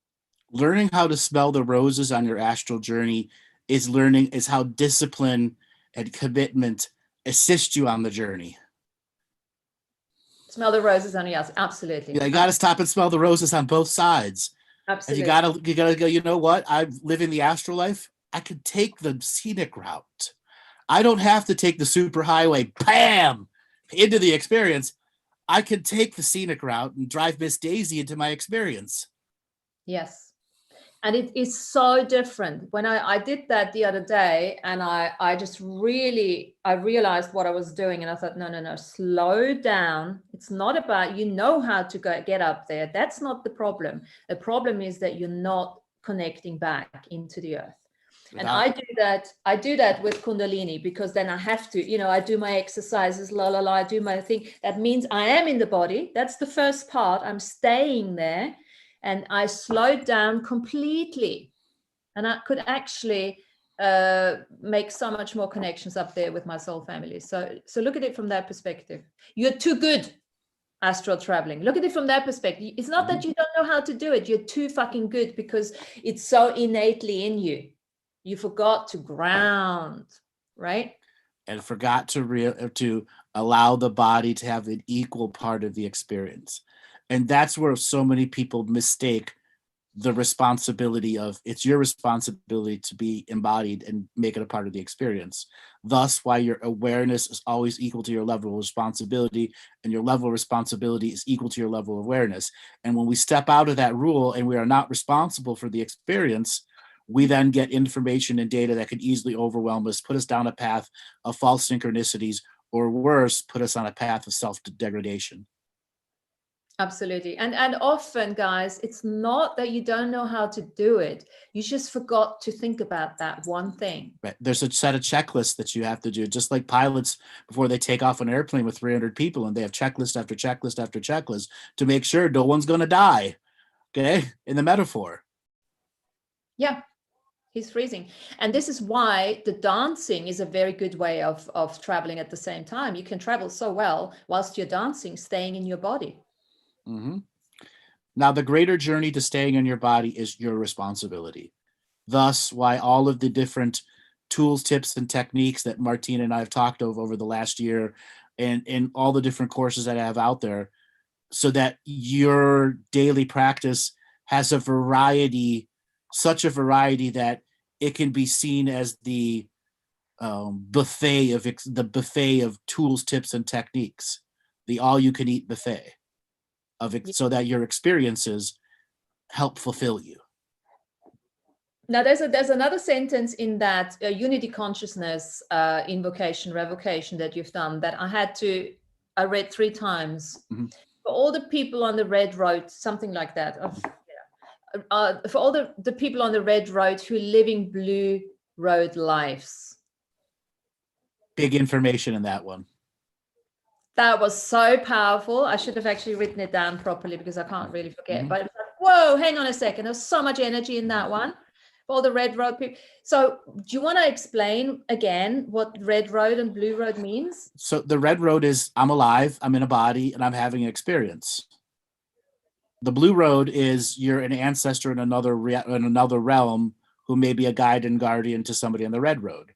Learning how to smell the roses on your astral journey is how discipline and commitment assist you on the journey. Smell the roses on your ass. Absolutely. You got to stop and smell the roses on both sides. Absolutely. And you gotta go, you know what? I'm living the astral life. I could take the scenic route. I don't have to take the super highway, bam, into the experience. I can take the scenic route and drive Miss Daisy into my experience. Yes. And it is so different. When I did that the other day, and I just really, I realized what I was doing, and I thought, no, slow down. It's not about, you know how to get up there. That's not the problem. The problem is that you're not connecting back into the earth. And I do that with Kundalini, because then I have to, you know, I do my exercises, I do my thing. That means I am in the body. That's the first part. I'm staying there. And I slowed down completely, and I could actually make so much more connections up there with my soul family. So look at it from that perspective. You're too good astral traveling. Look at it from that perspective. It's not that you don't know how to do it. You're too fucking good, because it's so innately in you. You forgot to ground, right? And forgot to allow the body to have an equal part of the experience. And that's where so many people mistake the responsibility of, it's your responsibility to be embodied and make it a part of the experience. Thus, why your awareness is always equal to your level of responsibility, and your level of responsibility is equal to your level of awareness. And when we step out of that rule and we are not responsible for the experience, we then get information and data that can easily overwhelm us, put us down a path of false synchronicities, or worse, put us on a path of self-degradation. Absolutely. And often, guys, it's not that you don't know how to do it. You just forgot to think about that one thing. Right. There's a set of checklists that you have to do, just like pilots before they take off an airplane with 300 people, and they have checklist after checklist after checklist to make sure no one's going to die. Okay. In the metaphor. Yeah. He's freezing. And this is why the dancing is a very good way of traveling at the same time. You can travel so well whilst you're dancing, staying in your body. Mm-hmm. Now, the greater journey to staying in your body is your responsibility. Thus, why all of the different tools, tips, and techniques that Martina and I have talked over the last year, and all the different courses that I have out there, so that your daily practice has a variety, such a variety that it can be seen as the buffet of tools, tips, and techniques, the all-you-can-eat buffet of it, so that your experiences help fulfill you. Now, there's another sentence in that unity consciousness invocation, revocation that you've done that I read 3 times. Mm-hmm. For all the people on the red road, something like that. For all the people on the red road who are living blue road lives. Big information in that one. That was so powerful. I should have actually written it down properly because I can't really forget. Mm-hmm. But it was like, whoa, hang on a second. There's so much energy in that one. All the red road people. So do you want to explain again what red road and blue road means? So the red road is I'm alive, I'm in a body, and I'm having an experience. The blue road is you're an ancestor in another realm who may be a guide and guardian to somebody on the red road.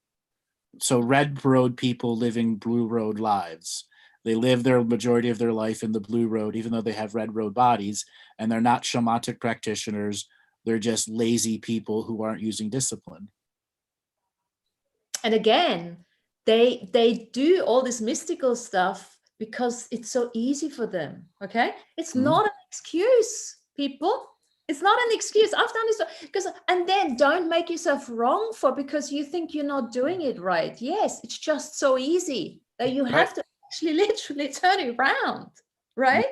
So red road people living blue road lives. They live their majority of their life in the blue road, even though they have red road bodies, and they're not shamanic practitioners. They're just lazy people who aren't using discipline. And again, they do all this mystical stuff because it's so easy for them. Okay, it's not an excuse, people. It's not an excuse. I've done this and then don't make yourself wrong because you think you're not doing it right. Yes, it's just so easy that you have to actually literally turn it around, right?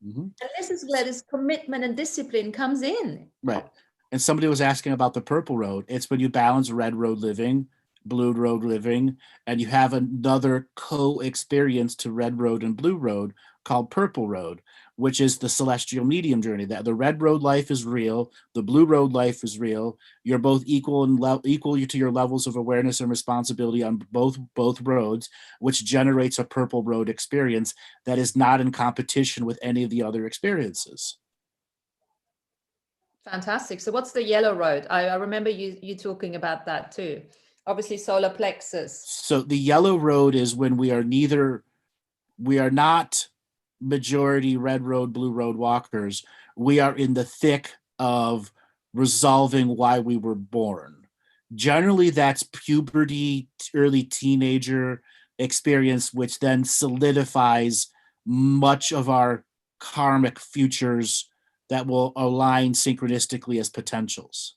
Mm-hmm. And this is where this commitment and discipline comes in. Right. And somebody was asking about the purple road. It's when you balance red road living, blue road living, and you have another co-experience to red road and blue road called purple road, which is the celestial medium journey. That the red road life is real, the blue road life is real. You're both equal to your levels of awareness and responsibility on both roads, which generates a purple road experience that is not in competition with any of the other experiences. Fantastic. So what's the yellow road? I remember you talking about that too. Obviously solar plexus. So the yellow road is when we are not majority red road, blue road walkers. We are in the thick of resolving why we were born. Generally, that's puberty, early teenager experience, which then solidifies much of our karmic futures that will align synchronistically as potentials.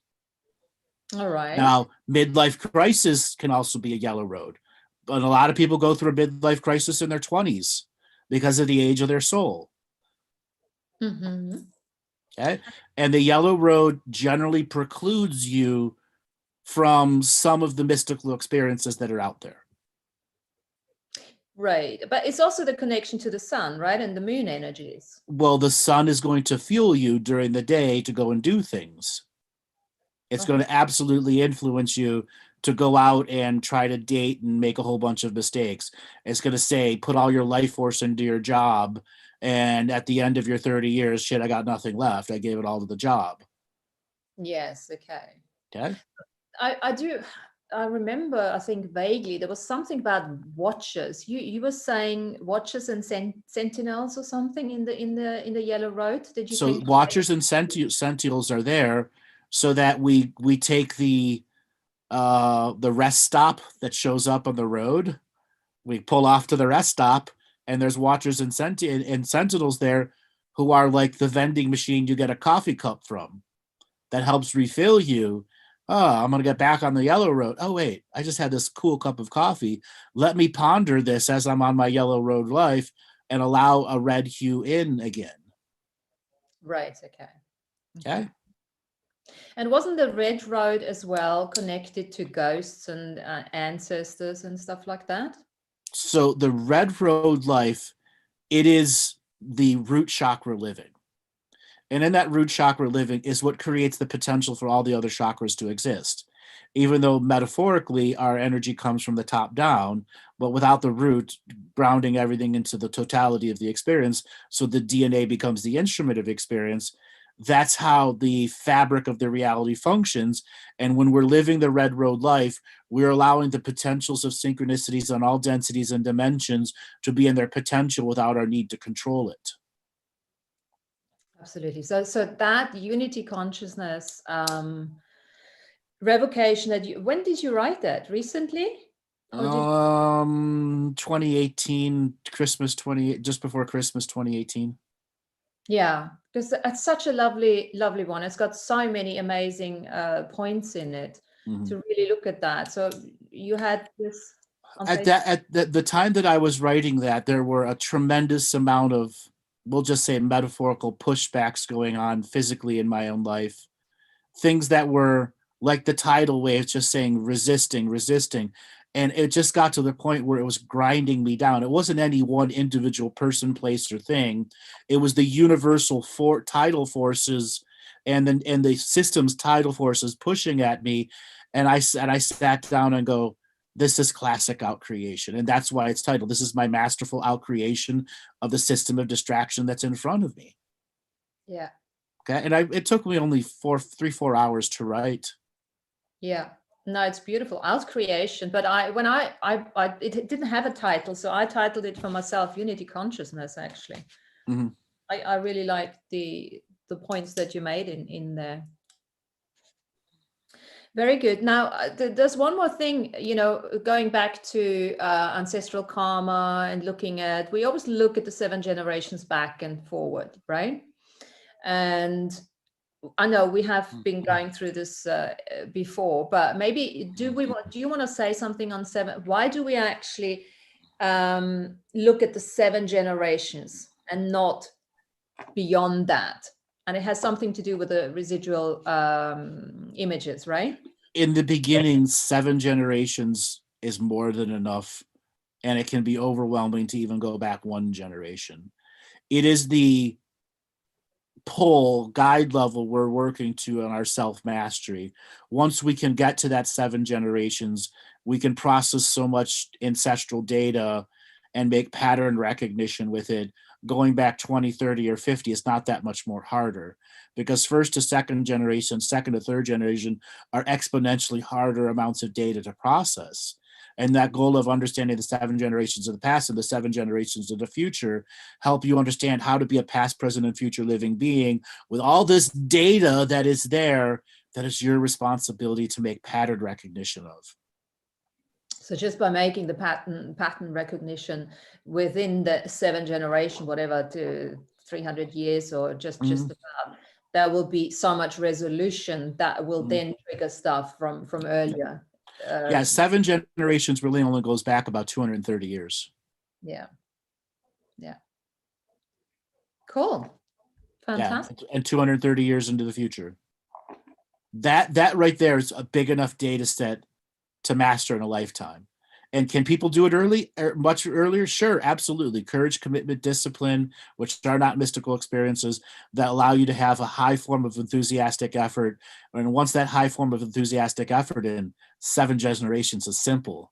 All right. Now, midlife crisis can also be a yellow road, but a lot of people go through a midlife crisis in their 20s because of the age of their soul. Mm-hmm. Okay. And the yellow road generally precludes you from some of the mystical experiences that are out there. Right. But it's also the connection to the sun, right? And the moon energies. Well, the sun is going to fuel you during the day to go and do things. It's going to absolutely influence you to go out and try to date and make a whole bunch of mistakes. It's going to say, put all your life force into your job. And at the end of your 30 years, shit, I got nothing left. I gave it all to the job. Yes. Okay. Okay. I remember, I think vaguely, there was something about watchers. You were saying watchers and sentinels or something in the yellow road. Did you? So watchers and sentinels are there so that we take the rest stop that shows up on the road. We pull off to the rest stop, and there's watchers and sentinels there who are like the vending machine you get a coffee cup from that helps refill you. Oh, I'm going to get back on the yellow road. Oh, wait, I just had this cool cup of coffee. Let me ponder this as I'm on my yellow road life and allow a red hue in again. Right. Okay. Okay. And wasn't the red road as well connected to ghosts and ancestors and stuff like that? So the red road life, it is the root chakra living. And in that root chakra living is what creates the potential for all the other chakras to exist. Even though metaphorically our energy comes from the top down, but without the root grounding everything into the totality of the experience, so the DNA becomes the instrument of experience. That's how the fabric of the reality functions. And when we're living the red road life, we're allowing the potentials of synchronicities on all densities and dimensions to be in their potential without our need to control it. Absolutely. So that unity consciousness revocation when did you write that? Recently? 2018, just before Christmas 2018. Yeah, Because it's such a lovely, lovely one. It's got so many amazing points in it to really look at that. So you had this at the time that I was writing that, there were a tremendous amount of, we'll just say, metaphorical pushbacks going on physically in my own life. Things that were like the tidal waves, just saying resisting, resisting. And it just got to the point where it was grinding me down. It wasn't any one individual person, place, or thing. It was the universal tidal forces and the system's tidal forces pushing at me. And I sat down and go, this is classic outcreation. And that's why it's titled, this is my masterful outcreation of the system of distraction that's in front of me. Yeah. Okay. And it took me only 4 hours to write. Yeah. No, it's beautiful. Out creation. But it didn't have a title, so I titled it for myself, Unity Consciousness, actually. Mm-hmm. I really like the points that you made in there. Very good. Now, there's one more thing, going back to ancestral karma and looking at, we always look at the 7 generations back and forward, right? And I know we have been going through this before, but maybe do you want to say something on 7? Why do we actually look at the 7 generations and not beyond that? And it has something to do with the residual images, right? In the beginning, 7 generations is more than enough, and it can be overwhelming to even go back 1 generation. It is the pull guide level we're working to on our self-mastery. Once we can get to that 7 generations, we can process so much ancestral data and make pattern recognition with it. Going back 20, 30, or 50 is not that much more harder, because first to second generation, second to third generation are exponentially harder amounts of data to process. And that goal of understanding the 7 generations of the past and the 7 generations of the future help you understand how to be a past, present, and future living being with all this data that is there, that is your responsibility to make pattern recognition of. So just by making the pattern recognition within the 7 generation, whatever, to 300 years or just about, there will be so much resolution that will then trigger stuff from earlier. 7 generations really only goes back about 230 years. Yeah. Cool. Fantastic. Yeah, and 230 years into the future. That right there is a big enough data set to master in a lifetime. And can people do it early, or much earlier? Sure, absolutely. Courage, commitment, discipline, which are not mystical experiences, that allow you to have a high form of enthusiastic effort. And once that high form of enthusiastic effort in 7 generations is simple.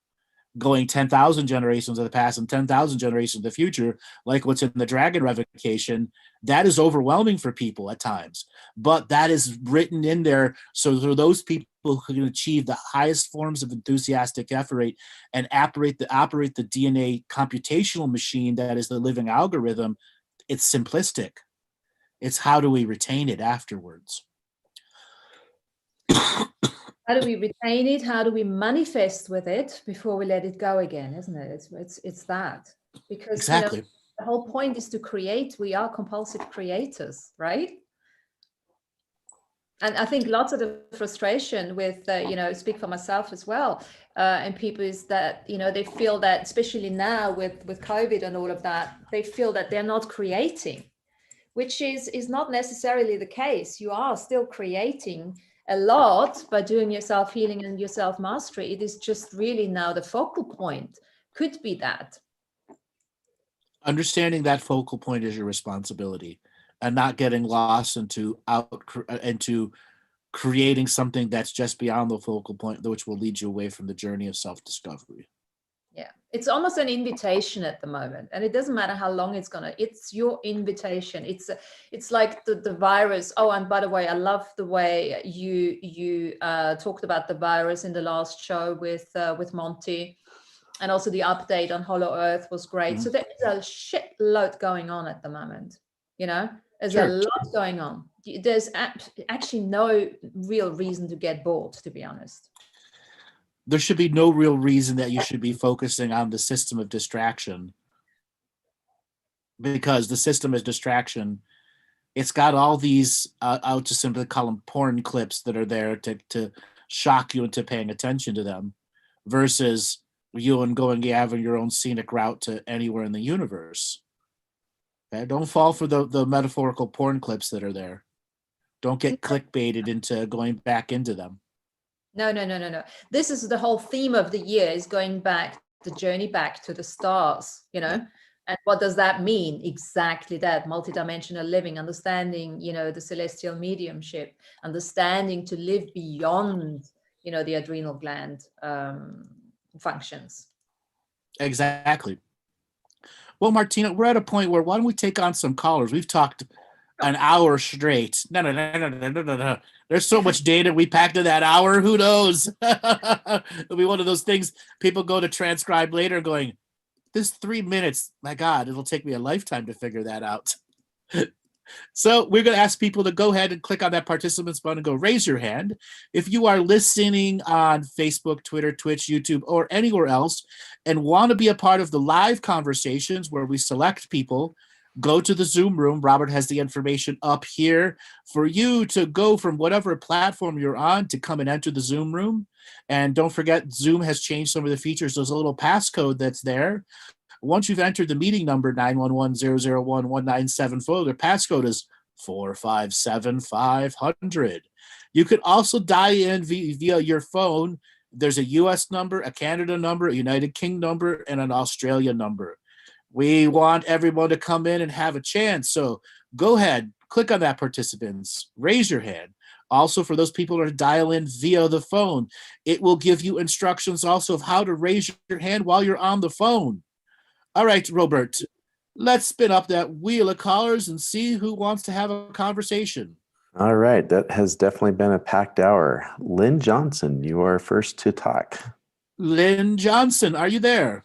Going 10,000 generations of the past and 10,000 generations of the future, like what's in the Dragon Revocation, that is overwhelming for people at times. But that is written in there so for those people who can achieve the highest forms of enthusiastic effort and operate the DNA computational machine that is the living algorithm, it's simplistic. It's how do we retain it afterwards? How do we retain it? How do we manifest with it before we let it go again? Isn't it? It's that, because exactly. The whole point is to create. We are compulsive creators, right? And I think lots of the frustration with, speak for myself as well, and people is that, they feel that, especially now with COVID and all of that, they feel that they're not creating, which is not necessarily the case. You are still creating a lot by doing your self-healing and your self-mastery. It is just really now the focal point could be that. Understanding that focal point is your responsibility, and not getting lost into creating something that's just beyond the focal point, which will lead you away from the journey of self-discovery. Yeah, it's almost an invitation at the moment, and it doesn't matter how long it's your invitation. It's like the virus. Oh, and by the way, I love the way you talked about the virus in the last show with Monty, and also the update on Hollow Earth was great. So there is a shitload going on at the moment. There's a lot going on. There's actually no real reason to get bored, to be honest. There should be no real reason that you should be focusing on the system of distraction, because the system of distraction it's got all these, I'll just simply call them porn clips that are there to shock you into paying attention to them, versus you and going having your own scenic route to anywhere in the universe. Okay? Don't fall for the metaphorical porn clips that are there. Don't get clickbaited into going back into them. No. This is the whole theme of the year, is going back, the journey back to the stars, And what does that mean? Exactly that, multidimensional living, understanding, the celestial mediumship, understanding to live beyond, the adrenal gland functions. Exactly. Well, Martina, we're at a point where why don't we take on some callers? We've talked an hour straight. No. There's so much data we packed in that hour. Who knows? It'll be one of those things people go to transcribe later going, this 3 minutes, my God, it'll take me a lifetime to figure that out. So we're going to ask people to go ahead and click on that participants button and go raise your hand. If you are listening on Facebook, Twitter, Twitch, YouTube, or anywhere else and want to be a part of the live conversations where we select people, go to the Zoom room. Robert has the information up here for you to go from whatever platform you're on to come and enter the Zoom room. And don't forget, Zoom has changed some of the features. There's a little passcode that's there. Once you've entered the meeting number 911-001-1974, the passcode is 457-500. You could also dial in via your phone. There's a US number, a Canada number, a United Kingdom number, and an Australia number. We want everyone to come in and have a chance. So go ahead, click on that participants, raise your hand. Also, for those people that dial in via the phone, it will give you instructions also of how to raise your hand while you're on the phone. All right, Robert, let's spin up that wheel of callers and see who wants to have a conversation. All right, that has definitely been a packed hour. Lynn Johnson, you are first to talk. Lynn Johnson, are you there?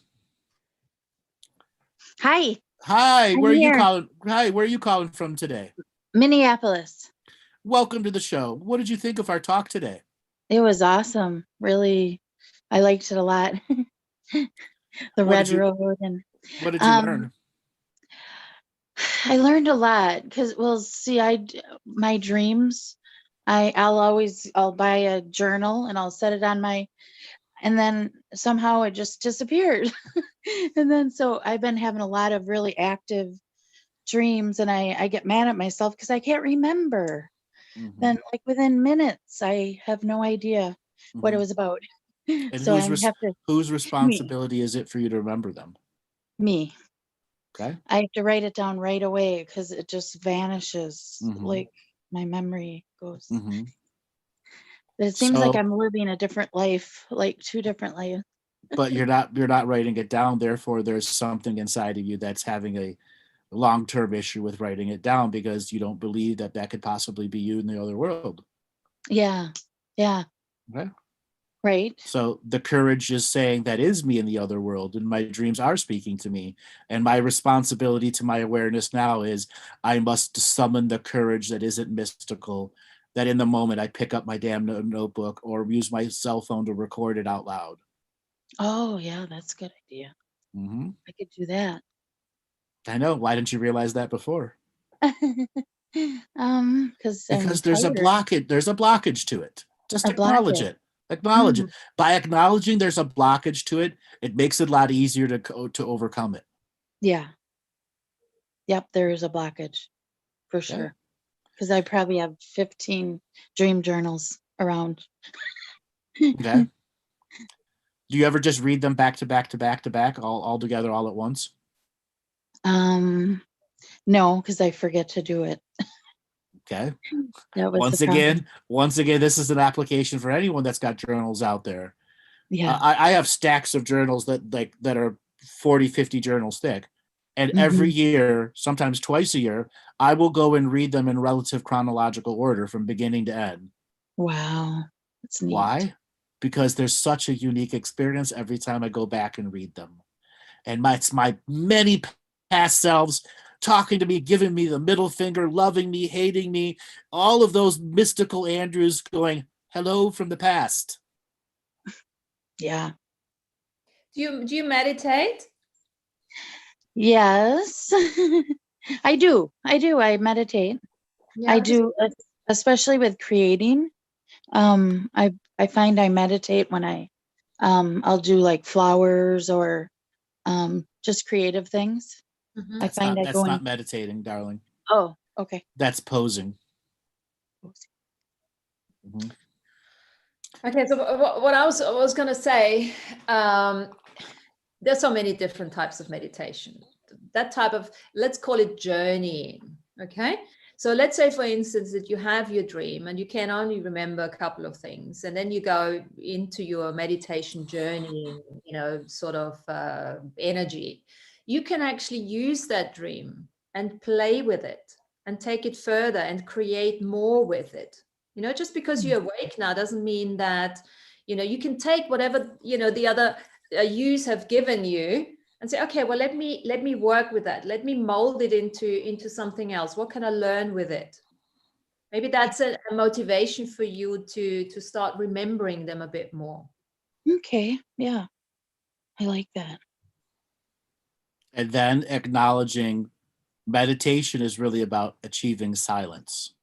Hi. Hi, where are you calling? Hi, where are you calling from today? Minneapolis. Welcome to the show. What did you think of our talk today? It was awesome. Really, I liked it a lot. The Red Road and what did you learn? I learned a lot because, well, see, my dreams, I'll buy a journal and I'll set it on and then somehow it just disappeared. And then, so I've been having a lot of really active dreams and I get mad at myself because I can't remember. Mm-hmm. Then like within minutes, I have no idea what it was about. And so whose responsibility is it for you to remember them? Me. Okay. I have to write it down right away because it just vanishes. Like my memory goes. It seems like I'm living a different life, like two different lives. But you're not writing it down. Therefore, there's something inside of you that's having a long-term issue with writing it down because you don't believe that could possibly be you in the other world. Yeah. Okay. Right. So the courage is saying that is me in the other world and my dreams are speaking to me. And my responsibility to my awareness now is I must summon the courage that isn't mystical, that in the moment I pick up my damn notebook or use my cell phone to record it out loud. Oh, yeah, that's a good idea. I could do that. I know. Why didn't you realize that before? Because there's a blockage. There's a blockage to it. Just acknowledge it. Acknowledge it. By acknowledging there's a blockage to it, it makes it a lot easier to overcome it. Yeah. Yep, there is a blockage for sure. Because I probably have 15 dream journals around. Okay. Do you ever just read them back to back to back to back, all together, all at once? No, because I forget to do it. Okay. Once again, this is an application for anyone that's got journals out there. Yeah. I have stacks of journals that are 40, 50 journals thick. And every year, sometimes twice a year, I will go and read them in relative chronological order from beginning to end. Wow. That's neat. Why? Because there's such a unique experience every time I go back and read them. And it's my many past selves talking to me, giving me the middle finger, loving me, hating me, all of those mystical Andrews going, hello from the past. Yeah. Do you meditate? Yes. I do. I meditate. Yeah, I do, especially with creating. I find I meditate when I'll do like flowers or just creative things. Mhm. I find I That's go in. not meditating, darling. Oh, okay. That's posing. Mhm. Okay, so what I was going to say, there's so many different types of meditation. That type of, let's call it journeying. Okay, so let's say, for instance, that you have your dream and you can only remember a couple of things, and then you go into your meditation journey, sort of energy. You can actually use that dream and play with it and take it further and create more with it. Just because you're awake now doesn't mean that, you can take whatever, the other yous have given you and say, okay, well, let me work with that. Let me mold it into something else. What can I learn with it? Maybe that's a motivation for you to start remembering them a bit more. Okay. Yeah. I like that. And then acknowledging meditation is really about achieving silence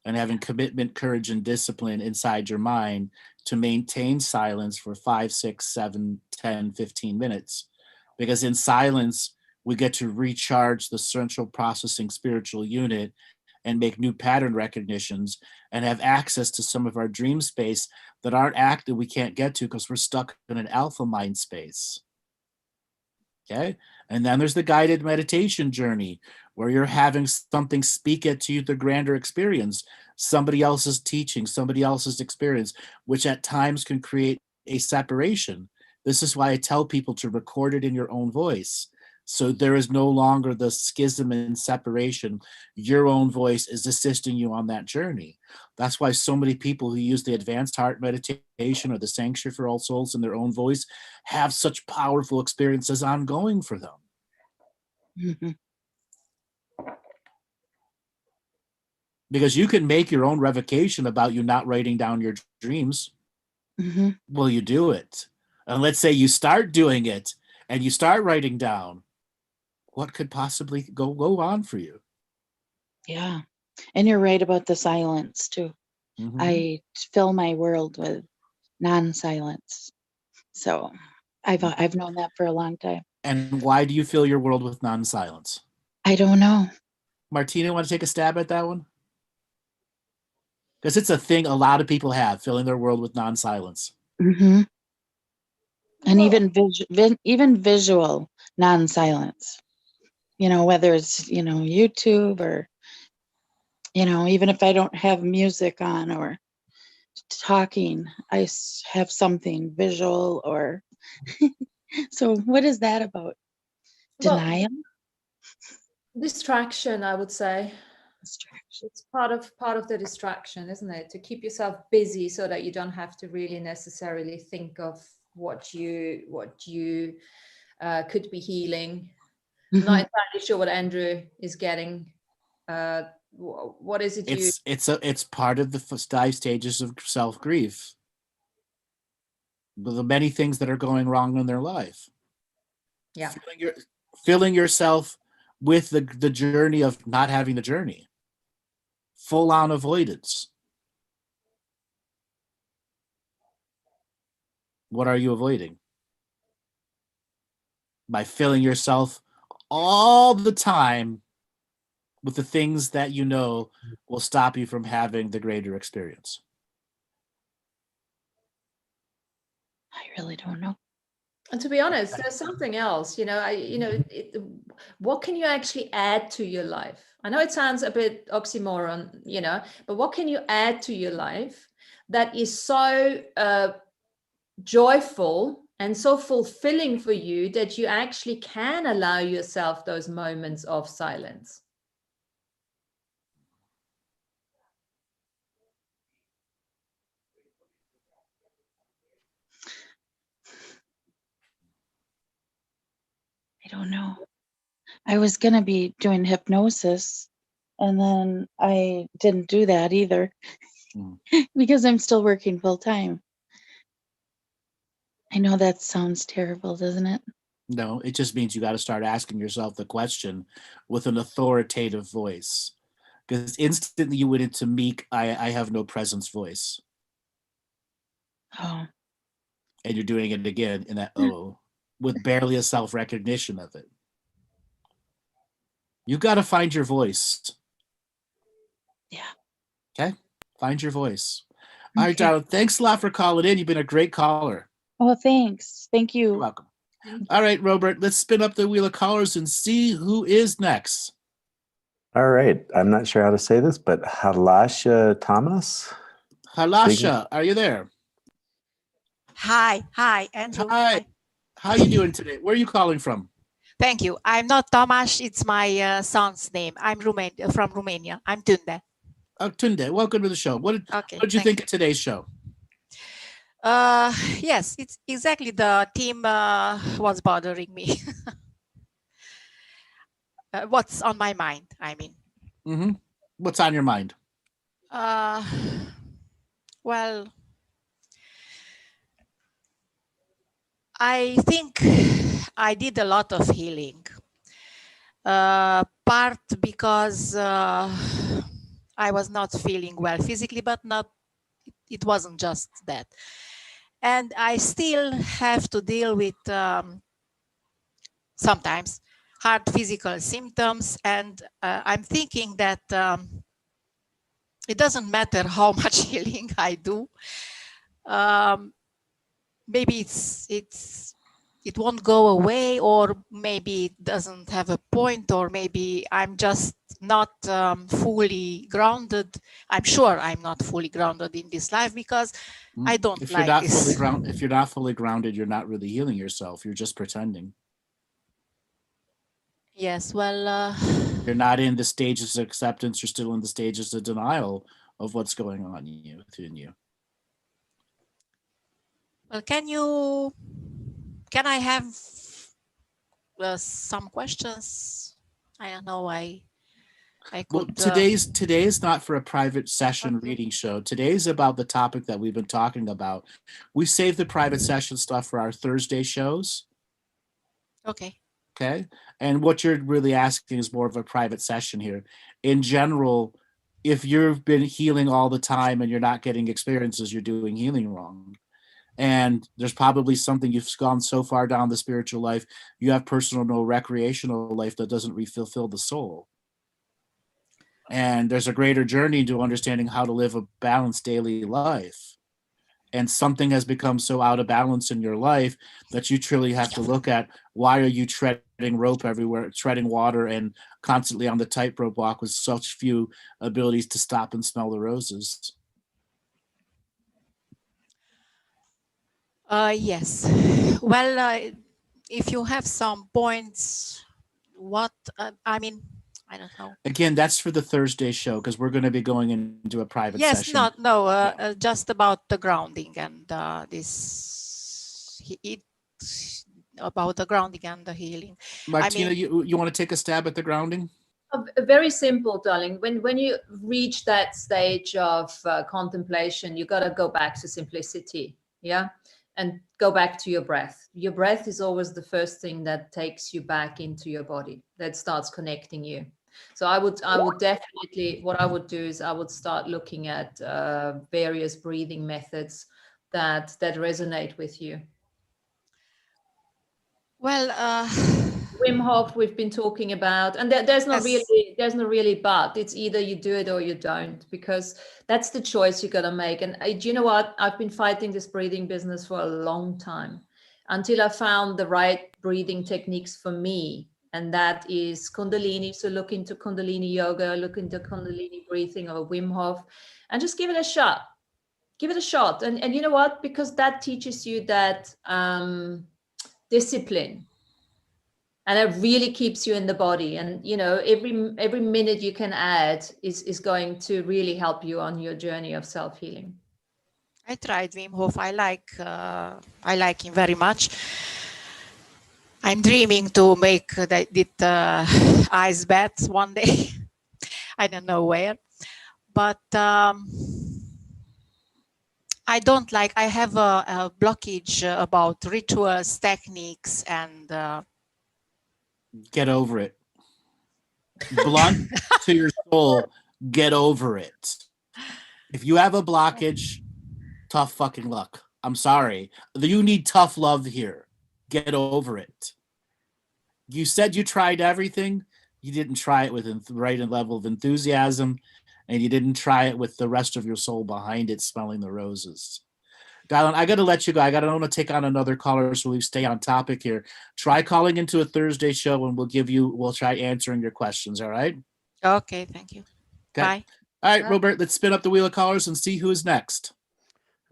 and having commitment, courage, and discipline inside your mind to maintain silence for 5, 6, 7, 10, 15 minutes. Because in silence, we get to recharge the central processing spiritual unit and make new pattern recognitions and have access to some of our dream space that aren't active, we can't get to because we're stuck in an alpha mind space. Okay. And then there's the guided meditation journey where you're having something speak it to you, the grander experience, somebody else's teaching, somebody else's experience, which at times can create a separation. This is why I tell people to record it in your own voice. So there is no longer the schism and separation. Your own voice is assisting you on that journey. That's why so many people who use the advanced heart meditation or the sanctuary for all souls in their own voice have such powerful experiences ongoing for them. Mm-hmm. Because you can make your own revocation about you not writing down your dreams. Mm-hmm. Will you do it? And let's say you start doing it and you start writing down, what could possibly go on for you? Yeah. And you're right about the silence too. Mm-hmm. I fill my world with non-silence. So I've known that for a long time. And why do you fill your world with non-silence? I don't know. Martina, want to take a stab at that one? Because it's a thing a lot of people have, filling their world with non-silence. Mm-hmm. And Well, even visual non-silence. Whether it's YouTube or even if I don't have music on or talking, I have something visual or. So what is that about? Denial? distraction, I would say. Distraction. It's part of the distraction, isn't it? To keep yourself busy so that you don't have to really necessarily think of what you could be healing. I'm not entirely sure what Andrew is getting. What is it? It's part of the 5 stages of self-grief. The many things that are going wrong in their life. Yeah. Filling yourself with the journey of not having the journey. Full on avoidance. What are you avoiding? By filling yourself all the time with the things that you know will stop you from having the greater experience. I really don't know. And to be honest, there's something else. What can you actually add to your life? I know it sounds a bit oxymoron, but what can you add to your life that is so joyful and so fulfilling for you that you actually can allow yourself those moments of silence? I don't know. I was going to be doing hypnosis and then I didn't do that either because I'm still working full time. I know that sounds terrible, doesn't it? No, it just means you got to start asking yourself the question with an authoritative voice. because instantly you went into meek, I have no presence voice. Oh. And you're doing it again in that with barely a self-recognition of it. You got to find your voice. Yeah. Okay? Find your voice. All right, Okay. darling. Thanks a lot for calling in. You've been a great caller. Oh, thanks. Thank You're you. welcome. All right, Robert, let's spin up the wheel of callers and see who is next. All right. I'm not sure how to say this, but Halasha Thomas. Halasha, are you there? Hi, Andrew. Hi. How are you doing today? Where are you calling from? Thank you. I'm not Tomas. It's my son's name. I'm from Romania. I'm Tunde. Tunde, welcome to the show. What did you think of today's show? Yes, it's exactly the theme was bothering me. What's on my mind, I mean. Mm-hmm. What's on your mind? Well, I think I did a lot of healing. Part because I was not feeling well physically, but it wasn't just that. And I still have to deal with sometimes hard physical symptoms. And I'm thinking that it doesn't matter how much healing I do. Maybe it won't go away, or maybe it doesn't have a point, or maybe I'm just not fully grounded. I'm sure I'm not fully grounded in this life because I don't if like you're not this. if you're not fully grounded, you're not really healing yourself. You're just pretending. Yes, well, you're not in the stages of acceptance. You're still in the stages of denial of what's going on within you. Well, can I have some questions? I don't know. I could. Well, today is not for a private session reading show. Today's about the topic that we've been talking about. We save the private session stuff for our Thursday shows. Okay. Okay. And what you're really asking is more of a private session here. In general, if you've been healing all the time and you're not getting experiences, you're doing healing wrong. And there's probably something you've gone so far down the spiritual life, you have personal, no recreational life that doesn't fulfill the soul. And there's a greater journey to understanding how to live a balanced daily life. And something has become so out of balance in your life that you truly have to look at, why are you treading rope everywhere, treading water, and constantly on the tightrope walk with such few abilities to stop and smell the roses? Yes. Well, if you have some points, what I mean, I don't know. Again, that's for the Thursday show because we're going to be going into a private session. Yes, no, just about the grounding and about the grounding and the healing. Martina, you want to take a stab at the grounding? Very simple, darling. When you reach that stage of contemplation, you got to go back to simplicity, yeah, and go back to your breath. Your breath is always the first thing that takes you back into your body, that starts connecting you. So I would definitely, what I would do is I would start looking at various breathing methods that resonate with you. Well, Wim Hof we've been talking about, and there's no really but. It's either you do it or you don't, because that's the choice you got to make. And do you know what? I've been fighting this breathing business for a long time until I found the right breathing techniques for me. And that is Kundalini. So look into Kundalini yoga, look into Kundalini breathing or Wim Hof, and just give it a shot. Give it a shot. And you know what? Because that teaches you that discipline. And it really keeps you in the body. And, you know, every minute you can add is going to really help you on your journey of self-healing. I tried Wim Hof. I like him very much. I'm dreaming to make that ice baths one day. I don't know where, but I don't like. I have a blockage about rituals, techniques, and. Get over it. Blunt to your soul. Get over it. If you have a blockage, tough fucking luck. I'm sorry. You need tough love here. Get over it. You said you tried everything. You didn't try it with the right level of enthusiasm, and you didn't try it with the rest of your soul behind it, smelling the roses. Dylan, I got to let you go. I want to take on another caller so we stay on topic here. Try calling into a Thursday show, and we'll try answering your questions. All right? Okay, thank you. Okay. Bye. All right, Robert, let's spin up the wheel of callers and see who is next.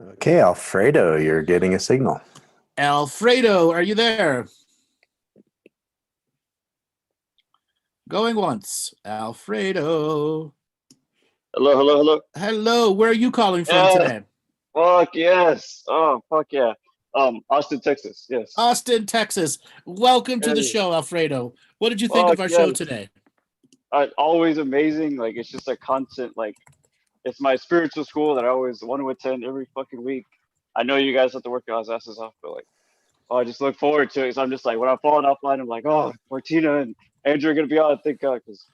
Okay, Alfredo, you're getting a signal. Alfredo, are you there? Going once. Alfredo. Hello. Hello, where are you calling from today? Fuck yes. Oh, fuck yeah. Austin, Texas. Yes. Austin, Texas. Welcome to the show, Alfredo. What did you think of our show today? Always amazing. Like, it's just a constant, like, it's my spiritual school that I always want to attend every fucking week. I know you guys have to work your asses off, but like, I just look forward to it. So I'm just like, when I'm falling offline, I'm like, oh, Martina and Andrew are gonna be on. Thank God, because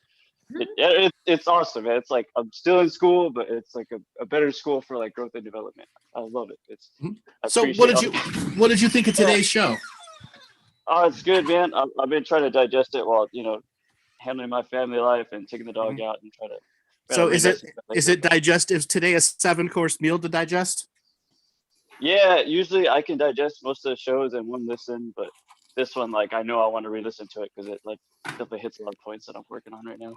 it's awesome, man. It's like I'm still in school, but it's like a better school for like growth and development. I love it. So what did you think of today's show? Oh, it's good, man. I've been trying to digest it while handling my family life and taking the dog out and try to. So is it digestive today? A 7-course meal to digest? Yeah, usually I can digest most of the shows in one listen, but this one, like, I know I want to re-listen to it because it like definitely hits a lot of points that I'm working on right now.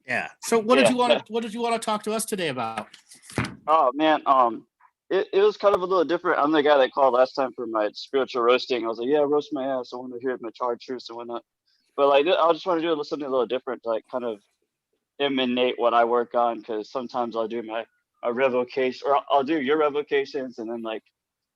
Yeah. So what did you want to talk to us today about? Oh man, it was kind of a little different. I'm the guy that called last time for my spiritual roasting. I was like, yeah, roast my ass. I want to hear my charred truths and whatnot. But like, I just want to do something a little different to like kind of emanate what I work on, because sometimes I'll do my revocation, or I'll do your revocations, and then like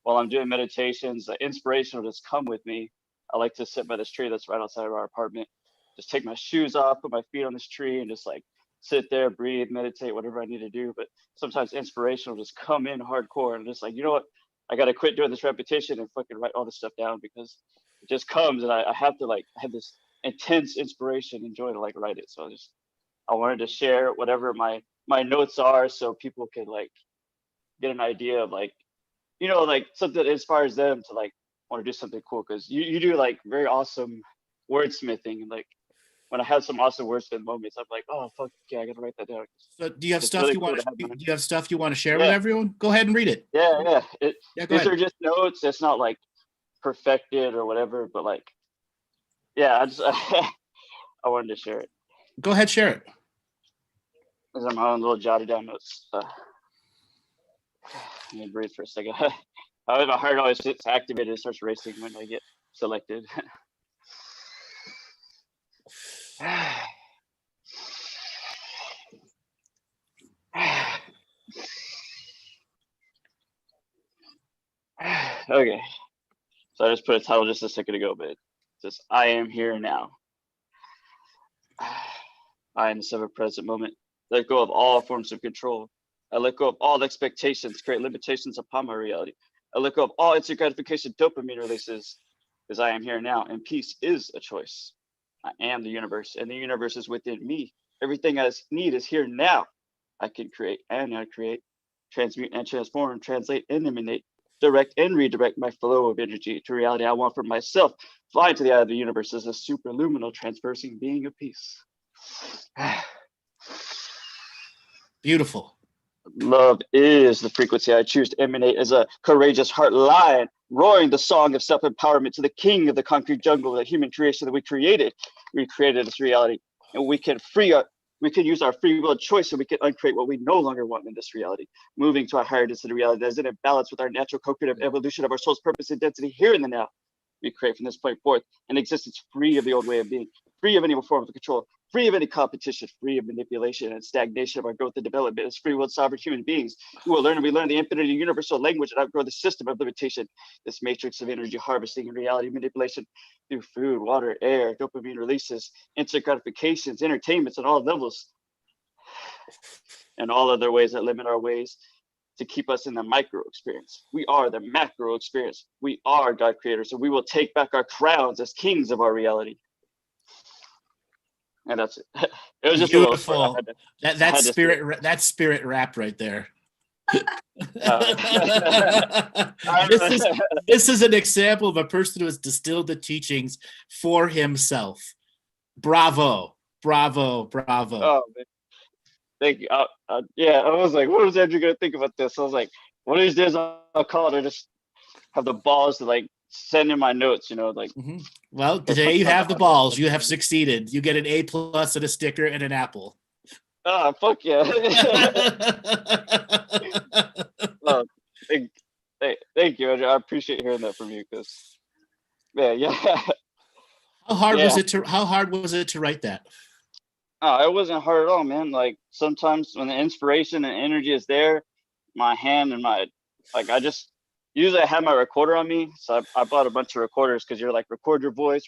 while I'm doing meditations, the inspiration will just come with me. I like to sit by this tree that's right outside of our apartment, just take my shoes off, put my feet on this tree, and just like sit there, breathe, meditate, whatever I need to do. But sometimes inspiration will just come in hardcore, and I'm just like, you know what, I got to quit doing this repetition and fucking write all this stuff down, because it just comes, and I have to like have this intense inspiration and joy to like write it. So I wanted to share whatever my notes are, so people can like get an idea of like, like something that inspires them to like want to do something cool. Because you do like very awesome wordsmithing, and like when I have some awesome wordsmith moments, I'm like, oh fuck yeah, I gotta write that down. So do you have stuff you want to? Do you have stuff you want to share with everyone? Go ahead and read it. Yeah. These ahead. are just notes. It's not like perfected or whatever, but like, yeah, I wanted to share it. Go ahead, share it. These are my own little jotted down notes. Let me breathe for a second. My heart always gets activated and starts racing when I get selected. Okay. So I just put a title just a second ago, but it says, I am here now. I am the ever-present moment. Let go of all forms of control. I let go of all expectations, create limitations upon my reality. I let go of all instant gratification dopamine releases, because I am here now, and peace is a choice. I am the universe, and the universe is within me. Everything I need is here now. I can create and I create, transmute and transform, translate and emanate, direct and redirect my flow of energy to reality I want for myself. Fly to the eye of the universe as a superluminal transversing being of peace. Beautiful. Love is the frequency I choose to emanate as a courageous heart lion, roaring the song of self-empowerment to the king of the concrete jungle, the human creation that we created. We created this reality, and we can use our free will choice, and we can uncreate what we no longer want in this reality, moving to a higher density reality that is in balance with our natural co-creative evolution of our soul's purpose and density here in the now. We create from this point forth an existence free of the old way of being, free of any form of control, free of any competition, free of manipulation and stagnation of our growth and development as free will sovereign human beings who will learn and relearn the infinite and universal language and outgrow the system of limitation, this matrix of energy harvesting and reality manipulation through food, water, air, dopamine releases, instant gratifications, entertainments at all levels, and all other ways that limit our ways to keep us in the micro experience. We are the macro experience. We are God creators, and we will take back our crowns as kings of our reality. And that's it. It was just a little story. Beautiful. That's spirit rap right there. This is an example of a person who has distilled the teachings for himself. Bravo. Oh, man. Thank you. Yeah, I was like, what is Andrew gonna think about this? I was like, one of these days I'll call it and just have the balls to like send in my notes, like. Well, today you have the balls. You have succeeded. You get an A+ and a sticker and an apple. Oh, fuck yeah. Oh, thank you, Andrew. I appreciate hearing that from you, because yeah. How hard was it to write that? Oh, it wasn't hard at all, man. Like sometimes when the inspiration and energy is there, my hand and I usually I have my recorder on me. So I bought a bunch of recorders, because you're like, record your voice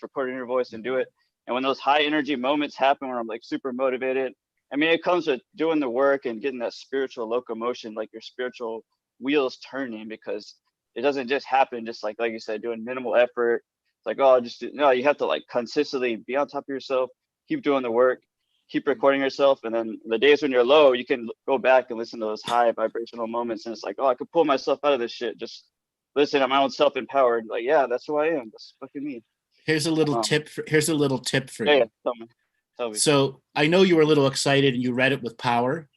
and do it. And when those high energy moments happen where I'm like super motivated, I mean, it comes with doing the work and getting that spiritual locomotion, like your spiritual wheels turning, because it doesn't just happen just like you said, doing minimal effort. It's like, oh, you have to like consistently be on top of yourself, keep doing the work, keep recording yourself. And then the days when you're low, you can go back and listen to those high vibrational moments. And it's like, oh, I could pull myself out of this shit. Just listen to my own self-empowered. Like, yeah, that's who I am. That's fucking me. Here's a little tip for you. Yeah, tell me. So I know you were a little excited and you read it with power.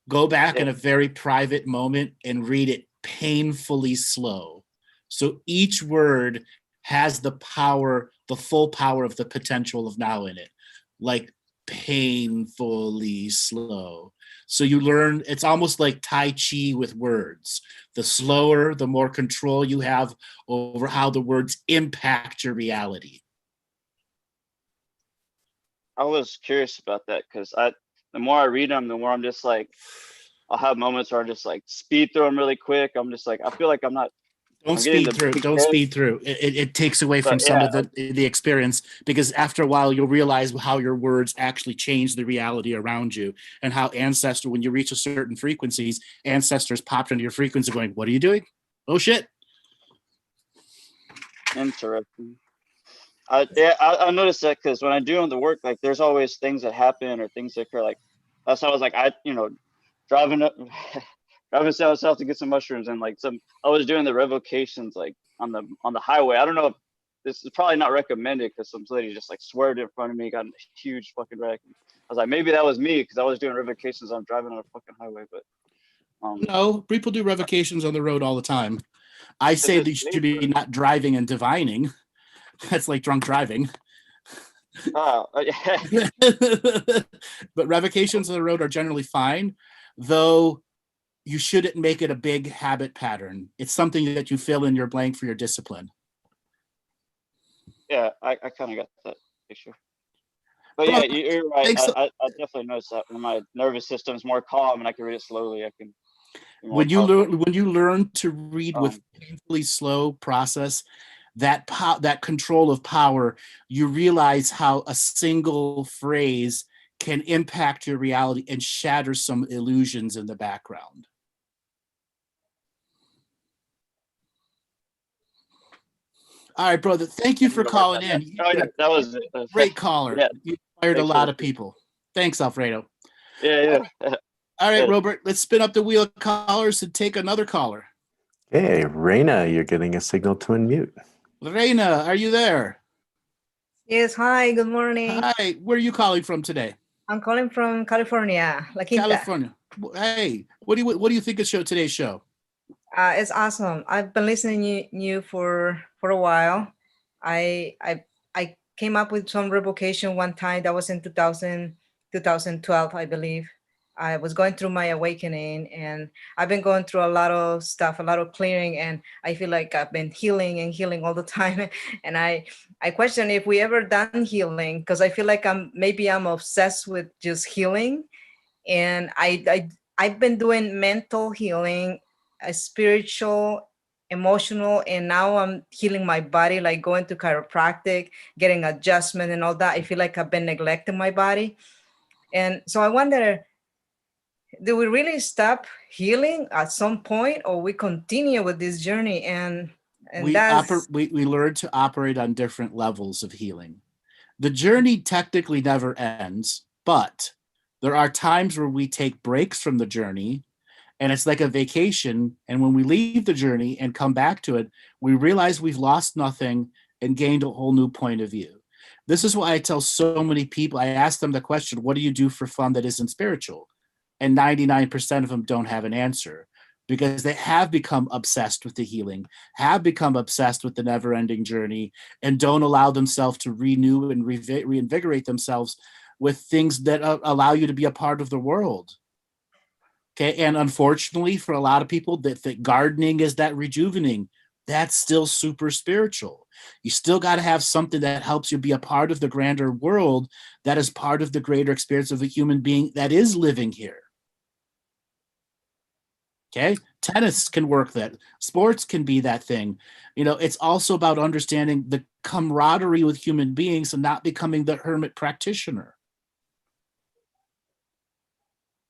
Go back in a very private moment and read it painfully slow. So each word has the power, the full power of the potential of now in it. Like painfully slow. So you learn, it's almost like Tai Chi with words. The slower, the more control you have over how the words impact your reality. I was curious about that, because the more I read them, the more I'm just like, I'll have moments where I just like speed through them really quick. I'm just like, I feel like I'm not. Don't speed through. It takes away from some of the experience, because after a while you'll realize how your words actually change the reality around you, and how when you reach a certain frequencies, ancestors popped into your frequency going, what are you doing? Oh shit. Interesting. I noticed that, because when I do the work, like there's always things that happen or things that occur. Like that's how I was like, driving south to get some mushrooms, and like I was doing the revocations like on the highway. I don't know if this is probably not recommended, because some lady just like swerved in front of me, got in a huge fucking wreck. I was like, maybe that was me, because I was doing revocations on driving on a fucking highway. But no, people do revocations on the road all the time. I say that you should be not driving and divining. That's like drunk driving. Oh, yeah. But revocations on the road are generally fine, though you shouldn't make it a big habit pattern. It's something that you fill in your blank for your discipline. Yeah, I kind of got that picture. But yeah, you're right. I definitely noticed that when my nervous system's more calm and I can read it slowly, I can. When you learn to read with painfully slow process, that control of power, you realize how a single phrase can impact your reality and shatter some illusions in the background. All right, brother. Thank you for calling in. Oh yeah, that was it. Great caller. Yeah. You inspired a lot of people. Thanks, Alfredo. Yeah. All right, Robert. Let's spin up the wheel of callers and take another caller. Hey, Raina, you're getting a signal to unmute. Raina, are you there? Yes. Hi. Good morning. Hi. Where are you calling from today? I'm calling from California, La Quinta. California. Hey, what do you think of today's show? It's awesome. I've been listening to you for a while. I came up with some revocation one time. That was in 2012, I believe. I was going through my awakening, and I've been going through a lot of stuff, a lot of clearing, and I feel like I've been healing all the time. And I question if we ever done healing, because I feel like I'm obsessed with just healing. And I've been doing mental healing, spiritual, emotional, and now I'm healing my body, like going to chiropractic, getting adjustment and all that. I feel like I've been neglecting my body. And so I wonder, do we really stop healing at some point, or we continue with this journey? And we learn to operate on different levels of healing. The journey technically never ends, but there are times where we take breaks from the journey, and it's like a vacation. And when we leave the journey and come back to it, we realize we've lost nothing and gained a whole new point of view. This is why I tell so many people, I ask them the question, what do you do for fun that isn't spiritual? And 99% of them don't have an answer, because they have become obsessed with the healing, have become obsessed with the never-ending journey, and don't allow themselves to renew and reinvigorate themselves with things that allow you to be a part of the world. Okay, and unfortunately for a lot of people, that gardening is that rejuvenating. That's still super spiritual. You still got to have something that helps you be a part of the grander world, that is part of the greater experience of a human being that is living here. Okay, tennis can work that. Sports can be that thing. You know, it's also about understanding the camaraderie with human beings and not becoming the hermit practitioner.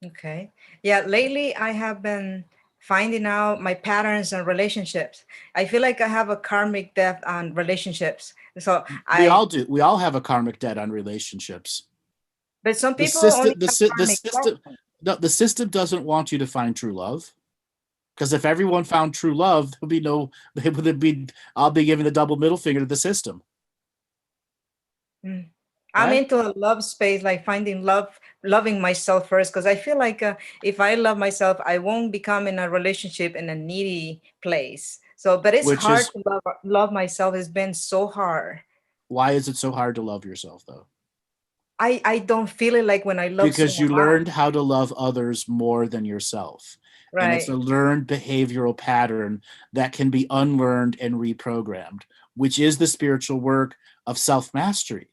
Okay. Yeah, lately I have been finding out my patterns and relationships. I feel like I have a karmic debt on relationships. So We all do. We all have a karmic debt on relationships. but some The people system, only have karmic lessons. the system doesn't want you to find true love. Because if everyone found true love, there'll be no, I'll be giving the double middle finger to the system. I'm Right? into a love space, like finding love, loving myself first, because I feel like if I love myself, I won't become in a relationship in a needy place. So, but it's Which hard is, to love myself. It's been so hard. why is it so hard to love yourself, though? I don't feel it like when I love Because you someone else. learned how to love others more than yourself. And it's a Right. learned behavioral pattern that can be unlearned and reprogrammed, which is the spiritual work of self-mastery.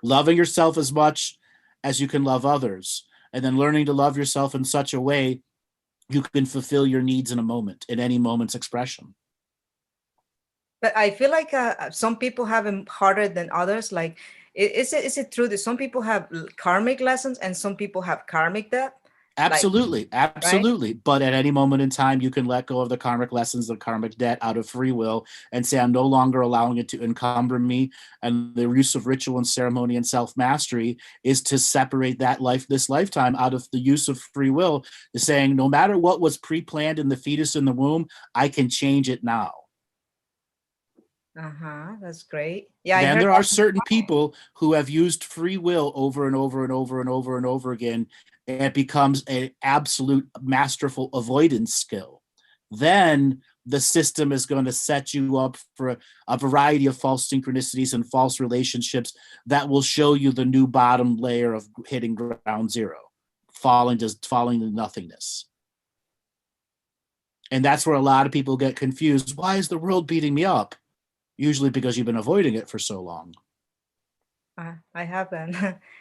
Loving yourself as much as you can love others, and then learning to love yourself in such a way you can fulfill your needs in a moment, in any moment's expression. But I feel like some people have it harder than others. Like, is it true that some people have karmic lessons and some people have karmic debt? Absolutely, Like, right? absolutely. But at any moment in time, you can let go of the karmic lessons, the karmic debt out of free will, and say, I'm no longer allowing it to encumber me. And the use of ritual and ceremony and self-mastery is to separate that this lifetime out of the use of free will, to saying, no matter what was pre-planned in the fetus in the womb, I can change it now. That's great. Yeah, I Then heard there are that. certain people who have used free will over and over and over and over and over again, and it becomes an absolute masterful avoidance skill. Then the system is going to set you up for a variety of false synchronicities and false relationships that will show you the new bottom layer of hitting ground zero, falling to nothingness. And that's where a lot of people get confused. Why is the world beating me up? Usually because you've been avoiding it for so long. I haven't.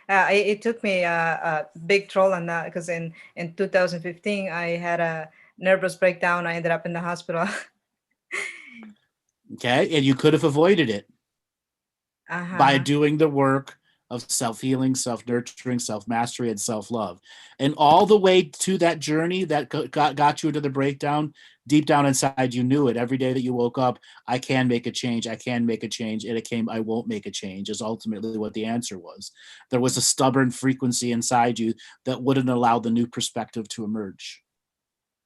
It took me a big troll on that because in 2015 I had a nervous breakdown. I ended up in the hospital. Okay, and you could have avoided it by doing the work of self-healing, self-nurturing, self-mastery, and self-love. And all the way to that journey that got you into the breakdown, deep down inside, you knew it. Every day that you woke up, I can make a change, I can make a change. And it came, I won't make a change, is ultimately what the answer was. There was a stubborn frequency inside you that wouldn't allow the new perspective to emerge.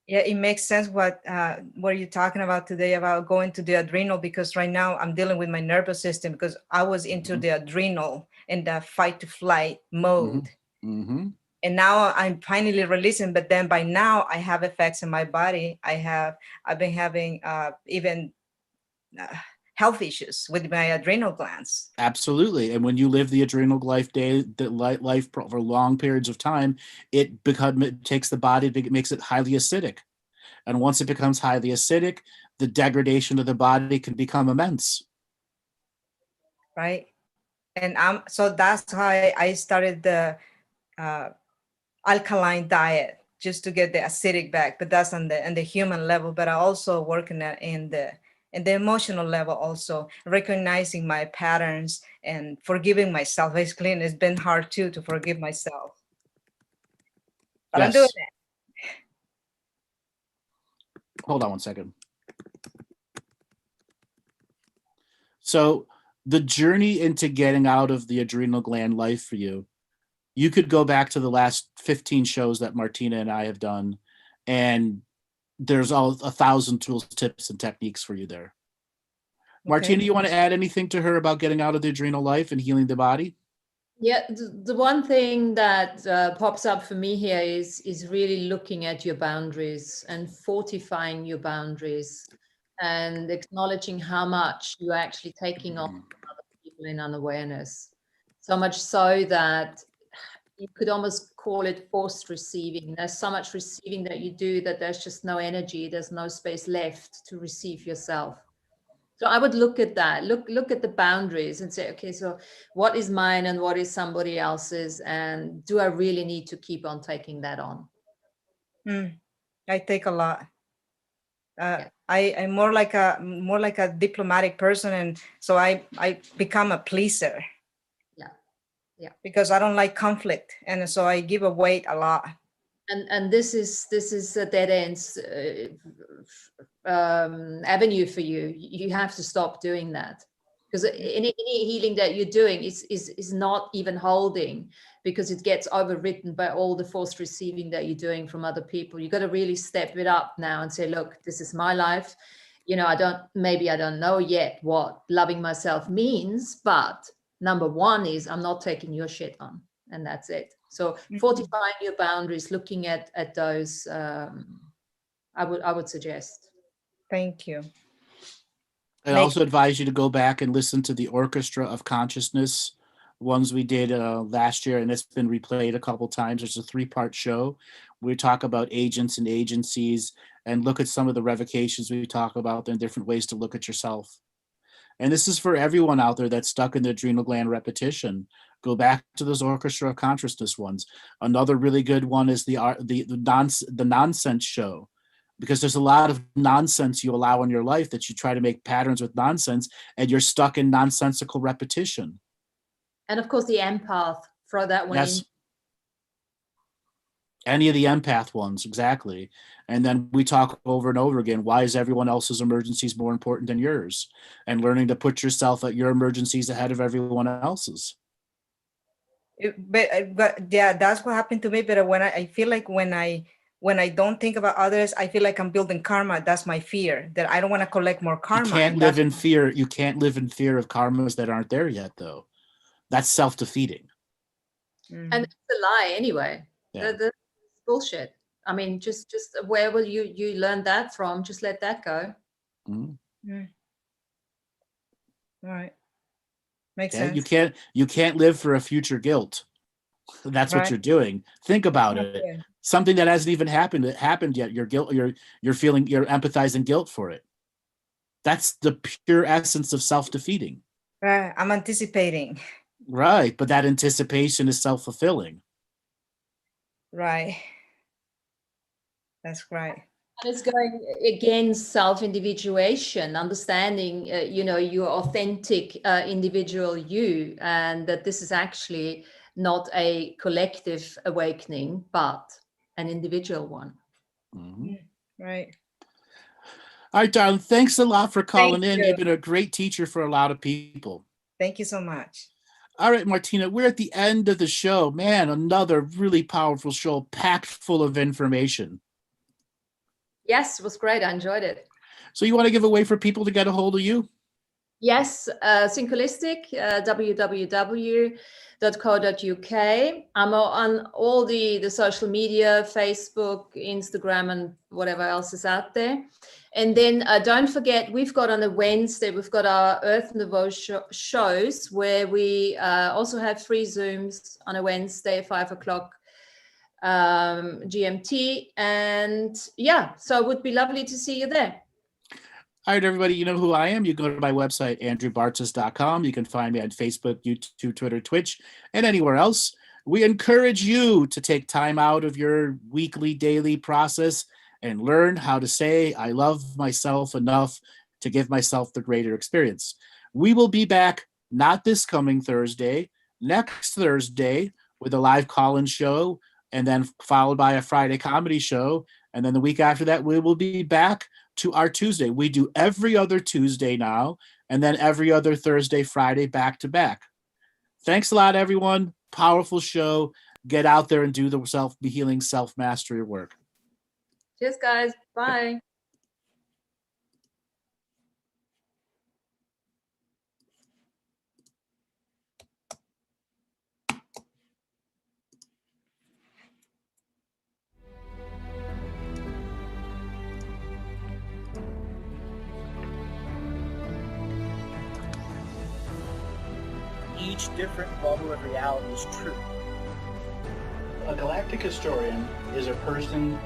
Yeah, it makes sense what you're talking about today about going to the adrenal, because right now I'm dealing with my nervous system because I was into the adrenal and the fight to flight mode. And now I'm finally releasing, but then by now I have effects in my body. I've been having even health issues with my adrenal glands. Absolutely. And when you live the adrenal life for long periods of time, it takes the body, it makes it highly acidic. And once it becomes highly acidic, the degradation of the body can become immense. Right. And so that's why I started the alkaline diet, just to get the acidic back. But that's on the human level. But I also work in the emotional level, also recognizing my patterns and forgiving myself. Basically, and it's been hard too to forgive myself. But I'm doing it. Hold on one second. So the journey into getting out of the adrenal gland life for you, you could go back to the last 15 shows that Martina and I have done, and there's all 1,000 tools, tips, and techniques for you there. Martina, you want to add anything to her about getting out of the adrenal life and healing the body? Yeah, the one thing that pops up for me here is really looking at your boundaries and fortifying your boundaries and acknowledging how much you're actually taking on other people in unawareness. So much so that you could almost call it forced receiving. There's so much receiving that you do that there's just no energy, there's no space left to receive yourself. So I would look at that, look at the boundaries and say, okay, so what is mine and what is somebody else's? And do I really need to keep on taking that on? I take a lot. I'm more like a diplomatic person. And so I become a pleaser. Yeah. Because I don't like conflict. And so I give away a lot. And this is a dead end avenue for you. You have to stop doing that, because any healing that you're doing is not even holding, because it gets overwritten by all the forced receiving that you're doing from other people. You got to really step it up now and say, look, this is my life. You know, I don't know yet what loving myself means, but number one is I'm not taking your shit on, and that's it. So fortifying your boundaries, looking at those, I would suggest. Thank you. I also advise you to go back and listen to the Orchestra of Consciousness ones we did last year, and it's been replayed a couple times. It's a 3-part show. We talk about agents and agencies and look at some of the revocations we talk about and different ways to look at yourself. And this is for everyone out there that's stuck in the adrenal gland repetition. Go back to those Orchestra of Consciousness ones. Another really good one is the nonsense show, because there's a lot of nonsense you allow in your life that you try to make patterns with nonsense, and you're stuck in nonsensical repetition. And of course, the empath, throw that one in. Any of the empath ones, exactly. And then we talk over and over again, why is everyone else's emergencies more important than yours? And learning to put yourself at your emergencies ahead of everyone else's. But yeah, that's what happened to me. But when I feel like when I don't think about others, I feel like I'm building karma. That's my fear, that I don't want to collect more karma. You can't live in fear. You can't live in fear of karmas that aren't there yet, though. That's self-defeating. And it's a lie anyway. Yeah. That's bullshit. I mean, just where will you learn that from? Just let that go. All right. Makes sense. You can't live for a future guilt. That's what you're doing. Think about it. Something that hasn't even happened yet. You're empathizing guilt for it. That's the pure essence of self-defeating. Right. I'm anticipating. Right, but that anticipation is self-fulfilling. Right. That's right. And it's going against self-individuation, understanding, your authentic individual you, and that this is actually not a collective awakening, but an individual one. Right. All right, darling. Thanks a lot for calling in. You've been a great teacher for a lot of people. Thank you so much. All right, Martina, we're at the end of the show. Man, another really powerful show, packed full of information. Yes, it was great. I enjoyed it. So you want to give a way for people to get a hold of you? Yes, Syncholistic, www.co.uk. I'm on all the social media, Facebook, Instagram, and whatever else is out there. And then don't forget, we've got on a Wednesday, we've got our Earth Nouveau shows, where we also have free Zooms on a Wednesday, 5 o'clock GMT. And yeah, so it would be lovely to see you there. All right, everybody, you know who I am. You go to my website, andrewbartzis.com. You can find me on Facebook, YouTube, Twitter, Twitch, and anywhere else. We encourage you to take time out of your weekly, daily process and learn how to say, I love myself enough to give myself the greater experience. We will be back, not this coming Thursday, next Thursday with a live call-in show, and then followed by a Friday comedy show. And then the week after that, we will be back to our Tuesday. We do every other Tuesday now. and then every other Thursday, Friday, back to back. Thanks a lot, everyone. Powerful show. Get out there and do the self-healing, self-mastery work. Cheers, guys. Bye. Each different bubble of reality is true. A galactic historian is a person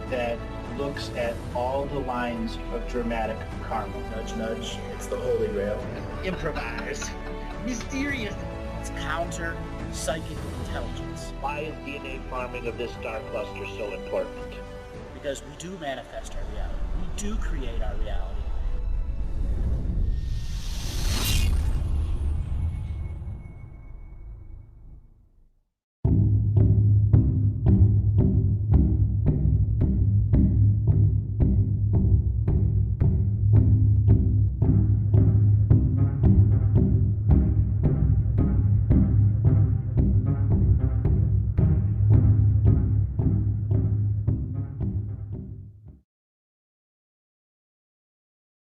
that looks at all the lines of dramatic karma. Nudge, nudge. It's the Holy Grail. Improvise. Mysterious. It's counter psychic intelligence. Why is DNA farming of this star cluster so important? Because we do manifest our reality. We do create our reality.